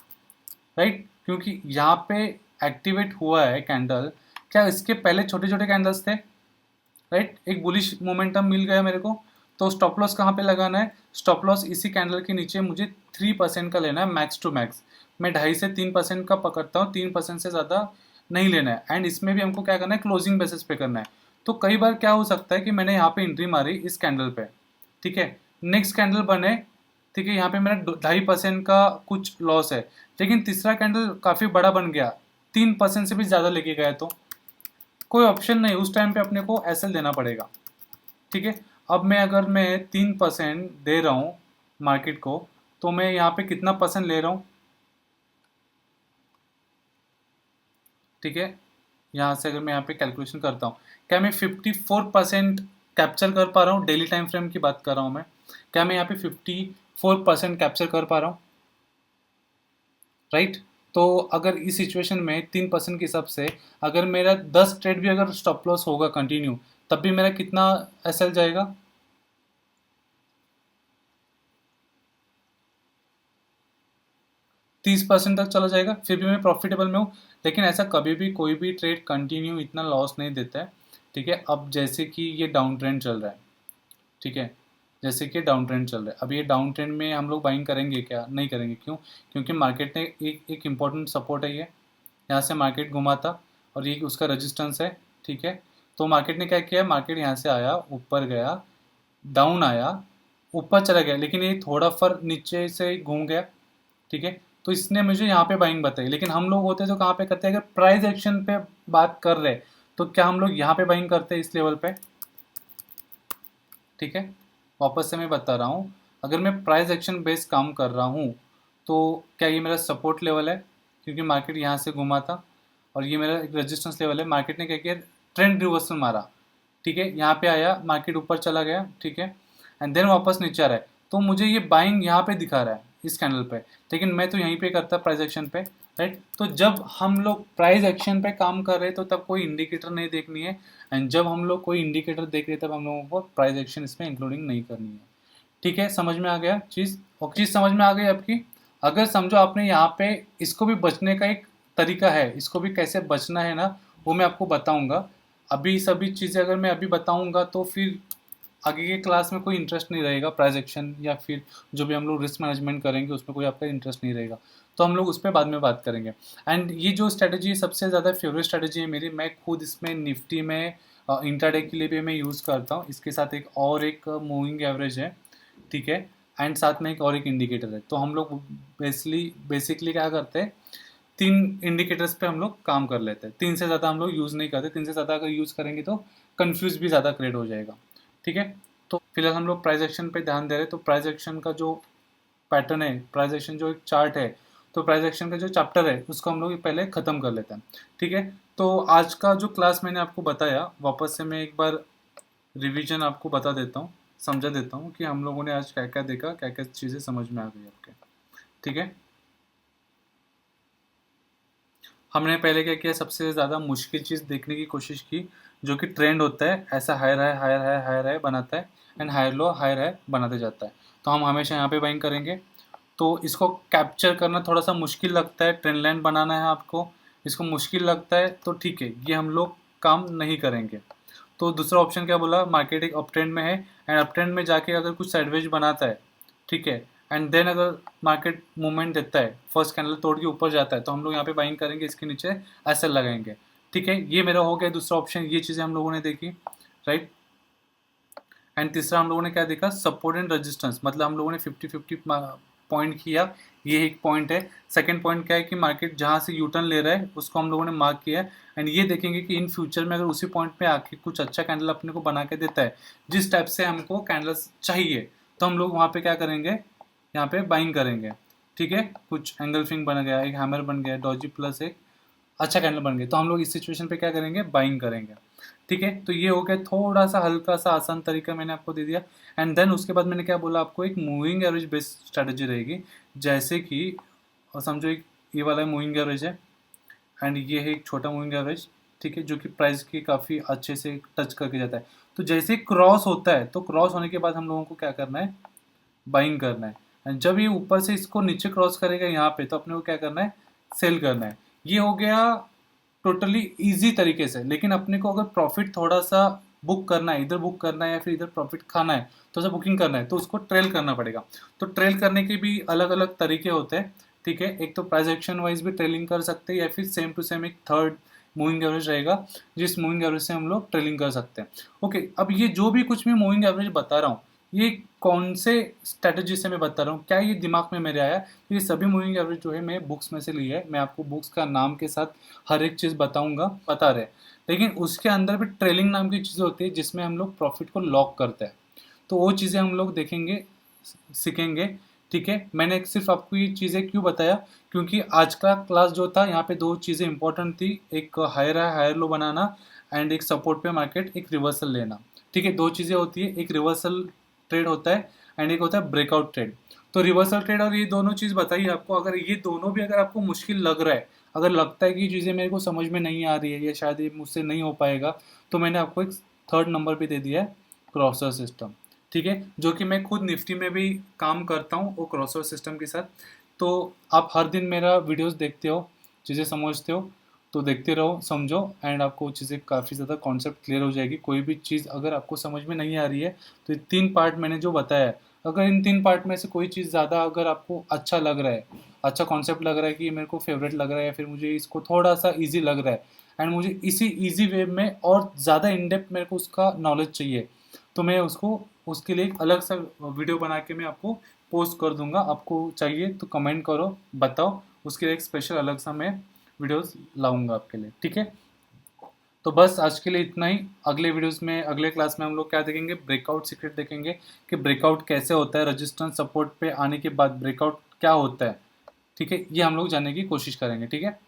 राइट, क्योंकि यहाँ पे एक्टिवेट हुआ है कैंडल। क्या इसके पहले छोटे छोटे कैंडल्स थे, राइट, एक बुलिश मोमेंटम मिल गया मेरे को। तो स्टॉप लॉस कहाँ पे लगाना है, स्टॉप लॉस इसी कैंडल के नीचे मुझे 3% का लेना है मैक्स टू मैक्स। मैं 2.5 से 3% का पकड़ता हूँ, 3% से ज़्यादा नहीं लेना है। एंड इसमें भी हमको क्या करना है, क्लोजिंग बेसिस पे करना है। तो कई बार क्या हो सकता है कि मैंने यहाँ पे एंट्री मारी इस कैंडल पे, ठीक है, नेक्स्ट कैंडल बने, ठीक है, यहाँ पे मेरा 2.5% का कुछ लॉस है, लेकिन तीसरा कैंडल काफ़ी बड़ा बन गया, 3% से भी ज़्यादा लेके गया, तो कोई ऑप्शन नहीं, उस टाइम पे अपने को एसएल देना पड़ेगा, ठीक है। अब अगर मैं 3% दे रहा हूँ मार्केट को, तो मैं यहाँ पे कितना परसेंट ले रहा हूँ, ठीक है। यहाँ से अगर मैं यहाँ पे कैलकुलेशन करता हूँ, क्या मैं 54% कैप्चर कर पा रहा हूँ, डेली टाइम फ्रेम की बात कर रहा हूँ मैं, क्या मैं यहाँ पे 54% कैप्चर कर पा रहा हूँ, राइट। तो अगर इस सिचुएशन में 3% के हिसाब से अगर मेरा 10 ट्रेड भी अगर स्टॉप लॉस होगा कंटिन्यू, तब भी मेरा कितना एसएल जाएगा, 30% तक चला जाएगा, फिर भी मैं प्रॉफिटेबल में हूँ। लेकिन ऐसा कभी भी कोई भी ट्रेड कंटिन्यू इतना लॉस नहीं देता है, ठीक है। अब जैसे कि ये डाउन ट्रेंड चल रहा है, ठीक है, जैसे कि डाउन ट्रेंड चल रहा है, अब ये डाउन ट्रेंड में हम लोग बाइंग करेंगे क्या, नहीं करेंगे, क्यों, क्योंकि मार्केट ने एक इम्पॉर्टेंट सपोर्ट है ये, यहाँ से मार्केट घुमा था और ये उसका रजिस्टेंस है, ठीक है। तो मार्केट ने क्या किया, मार्केट यहाँ से आया, ऊपर गया, डाउन आया, ऊपर चला गया, लेकिन ये थोड़ा फर नीचे से घूम गया, ठीक है। तो इसने मुझे यहाँ पे बाइंग बताई, लेकिन हम लोग होते तो कहाँ पे करते हैं, अगर प्राइस एक्शन पे बात कर रहे तो क्या हम लोग यहाँ पे बाइंग करते हैं, इस लेवल पे, ठीक है। वापस से मैं बता रहा हूँ, अगर मैं प्राइस एक्शन बेस काम कर रहा हूँ तो क्या ये मेरा सपोर्ट लेवल है, क्योंकि मार्केट यहाँ से घुमा था, और ये मेरा एक रेजिस्टेंस लेवल है, मार्केट ने क्या किया, ट्रेंड रिवर्सल मारा, ठीक है, यहाँ पे आया, मार्केट ऊपर चला गया, ठीक है, एंड देन वापस नीचे आ रहा है, तो मुझे ये बाइंग यहाँ पे दिखा रहा है इस कैंडल पे, लेकिन मैं तो यहीं पे करता प्राइस एक्शन पे, राइट। तो जब हम लोग प्राइस एक्शन पे काम कर रहे हैं तो तब कोई इंडिकेटर नहीं देखनी है, एंड जब हम लोग कोई इंडिकेटर देख रहे हैं तब हम लोगों को प्राइस एक्शन इसमें इंक्लूडिंग नहीं करनी है, ठीक है। समझ में आ गया चीज़, और चीज़ समझ में आ गई आपकी। अगर समझो आपने यहाँ पे, इसको भी बचने का एक तरीका है, इसको भी कैसे बचना है ना, वो मैं आपको बताऊंगा। अभी सभी चीज़ें अगर मैं अभी बताऊंगा तो फिर आगे के क्लास में कोई इंटरेस्ट नहीं रहेगा, प्राइस एक्शन या फिर जो भी हम लोग रिस्क मैनेजमेंट करेंगे उसमें कोई आपका इंटरेस्ट नहीं रहेगा, तो हम लोग उस पर बाद में बात करेंगे। एंड ये जो स्ट्रेटजी सबसे ज़्यादा फेवरेट स्ट्रेटजी है मेरी, मैं खुद इसमें निफ्टी में इंट्राडे के लिए भी मैं यूज़ करता हूँ, इसके साथ एक मूविंग एवरेज है, ठीक है, एंड साथ में एक इंडिकेटर है। तो हम लोग बेसिकली क्या करते हैं, 3 इंडिकेटर्स पे हम लोग काम कर लेते हैं, 3 से ज़्यादा हम लोग यूज़ नहीं करते, 3 से ज़्यादा अगर यूज़ करेंगे तो कन्फ्यूज भी ज़्यादा क्रिएट हो जाएगा, ठीक है। तो फिलहाल हम लोग प्राइस एक्शन पे ध्यान दे रहे हैं, तो प्राइस एक्शन का जो पैटर्न है, प्राइस एक्शन जो एक चार्ट है, तो प्राइस एक्शन का जो चैप्टर है उसको हम लोग पहले ख़त्म कर लेते हैं, ठीक है। तो आज का जो क्लास मैंने आपको बताया, वापस से मैं एक बार रिवीजन आपको बता देता हूँ, समझा देता हूँ कि हम लोगों ने आज क्या क्या देखा, क्या क्या चीज़ें समझ में आ गई आपके, ठीक है। हमने पहले क्या किया, सबसे ज़्यादा मुश्किल चीज़ देखने की कोशिश की, जो कि ट्रेंड होता है, ऐसा higher high higher high higher high बनाता है, एंड हायर हाई बनाते जाता है, तो हम हमेशा यहाँ पे बाइंग करेंगे। तो इसको कैप्चर करना थोड़ा सा मुश्किल लगता है, ट्रेंड लाइन बनाना है आपको, इसको मुश्किल लगता है, तो ठीक है, ये हम लोग काम नहीं करेंगे। तो दूसरा ऑप्शन क्या बोला, मार्केट एक अप ट्रेंड में है, एंड अप ट्रेंड में जाके अगर कुछ साइडवेज बनाता है, ठीक है, एंड देन अगर मार्केट मूवमेंट देता है, फर्स्ट कैंडल तोड़ के ऊपर जाता है, तो हम लोग यहाँ पे बाइंग करेंगे, इसके नीचे एसएल लगाएंगे, ठीक है। ये मेरा हो गया दूसरा ऑप्शन, ये चीज़ें हम लोगों ने देखी, राइट। एंड तीसरा हम लोगों ने क्या देखा, सपोर्ट एंड रेजिस्टेंस, मतलब हम लोगों ने 50-50 पॉइंट किया, ये एक पॉइंट है। सेकंड पॉइंट क्या है कि मार्केट जहाँ से यूटर्न ले रहा है उसको हम लोगों ने मार्क किया है, एंड ये देखेंगे कि इन फ्यूचर में अगर उसी पॉइंट पे आके कुछ अच्छा कैंडल अपने को बना के देता है, जिस टाइप से हमको कैंडल्स चाहिए, तो हम लोग वहाँ पे क्या करेंगे, यहाँ पे बाइंग करेंगे, ठीक है। कुछ एंगल्फिंग बन गया, एक हैमर बन गया, डॉजी प्लस एक अच्छा कैंडल बन गया, तो हम लोग इस सिचुएशन पे क्या करेंगे, बाइंग करेंगे, ठीक है। तो ये हो गया थोड़ा सा हल्का सा आसान तरीका मैंने आपको दे दिया। एंड देन उसके बाद मैंने क्या बोला आपको, एक मूविंग एवरेज बेस्ड स्ट्रेटजी रहेगी, जैसे कि और समझो एक ये वाला मूविंग एवरेज है, एंड ये है एक छोटा मूविंग एवरेज, ठीक है, जो कि प्राइस की काफ़ी अच्छे से टच करके जाता है। तो जैसे क्रॉस होता है, तो क्रॉस होने के बाद हम लोगों को क्या करना है, बाइंग करना है। एंड जब ये ऊपर से इसको नीचे क्रॉस करेगा यहाँ पे, तो अपने को क्या करना है, सेल करना है। ये हो गया टोटली इजी तरीके से। लेकिन अपने को अगर प्रॉफिट थोड़ा सा बुक करना है, इधर बुक करना है या फिर इधर प्रॉफिट खाना है, तो ऐसा बुकिंग करना है, तो उसको ट्रेल करना पड़ेगा। तो ट्रेल करने के भी अलग अलग तरीके होते हैं, ठीक है। एक तो प्राइस एक्शन वाइज भी ट्रेलिंग कर सकते हैं, या फिर सेम टू सेम एक थर्ड मूविंग एवरेज रहेगा, जिस मूविंग एवरेज से हम लोग ट्रेलिंग कर सकते हैं। ओके, अब ये जो भी कुछ मैं मूविंग एवरेज बता रहा हूँ, ये कौन से स्ट्रेटजी से मैं बता रहा हूँ, क्या ये दिमाग में मेरे आया, तो ये सभी मूविंग एवरेज जो है मैं बुक्स में से ली है। मैं आपको बुक्स का नाम के साथ हर एक चीज़ बताऊंगा, बता रहे। लेकिन उसके अंदर भी ट्रेलिंग नाम की चीज़ होती है, जिसमें हम लोग प्रॉफिट को लॉक करते हैं। तो वो चीज़ें हम लोग देखेंगे, सीखेंगे, ठीक है। मैंने सिर्फ आपको ये चीज़ें क्यों बताया, क्योंकि आज का क्लास जो था, यहाँ पे दो चीज़ें इंपॉर्टेंट थी, एक हायर हाई हायर लो बनाना, एंड एक सपोर्ट पे मार्केट एक रिवर्सल लेना, ठीक है। दो चीज़ें होती है, एक रिवर्सल ट्रेड होता है एंड एक होता है ब्रेकआउट ट्रेड। तो रिवर्सल ट्रेड और ये दोनों चीज़ बताइए आपको। अगर ये दोनों भी अगर आपको मुश्किल लग रहा है, अगर लगता है कि ये चीज़ें मेरे को समझ में नहीं आ रही है या शायद ये मुझसे नहीं हो पाएगा, तो मैंने आपको एक थर्ड नंबर भी दे दिया है, क्रॉसर सिस्टम, ठीक है। जो कि मैं खुद निफ्टी में भी काम करता हूँ वो क्रॉसर सिस्टम के साथ। तो आप हर दिन मेरा वीडियोस देखते हो, चीज़ें समझते हो, तो देखते रहो, समझो, एंड आपको चीज़ें काफ़ी ज़्यादा कॉन्सेप्ट क्लियर हो जाएगी। कोई भी चीज़ अगर आपको समझ में नहीं आ रही है, तो ये 3 पार्ट मैंने जो बताया है, अगर इन 3 पार्ट में से कोई चीज़ ज़्यादा अगर आपको अच्छा लग रहा है, अच्छा कॉन्सेप्ट लग रहा है कि ये मेरे को फेवरेट लग रहा है, या फिर मुझे इसको थोड़ा सा ईज़ी लग रहा है, एंड मुझे इसी ईज़ी वे में और ज़्यादा इन डेप्थ मेरे को उसका नॉलेज चाहिए, तो मैं उसको उसके लिए एक अलग सा वीडियो बना के मैं आपको पोस्ट कर दूंगा। आपको चाहिए तो कमेंट करो, बताओ, उसके लिए एक स्पेशल अलग सा मैं वीडियोस लाऊंगा आपके लिए, ठीक है। तो बस आज के लिए इतना ही। अगले वीडियोस में, अगले क्लास में हम लोग क्या देखेंगे, ब्रेकआउट सीक्रेट देखेंगे कि ब्रेकआउट कैसे होता है, रेजिस्टेंस सपोर्ट पे आने के बाद ब्रेकआउट क्या होता है, ठीक है। ये हम लोग जानने की कोशिश करेंगे, ठीक है।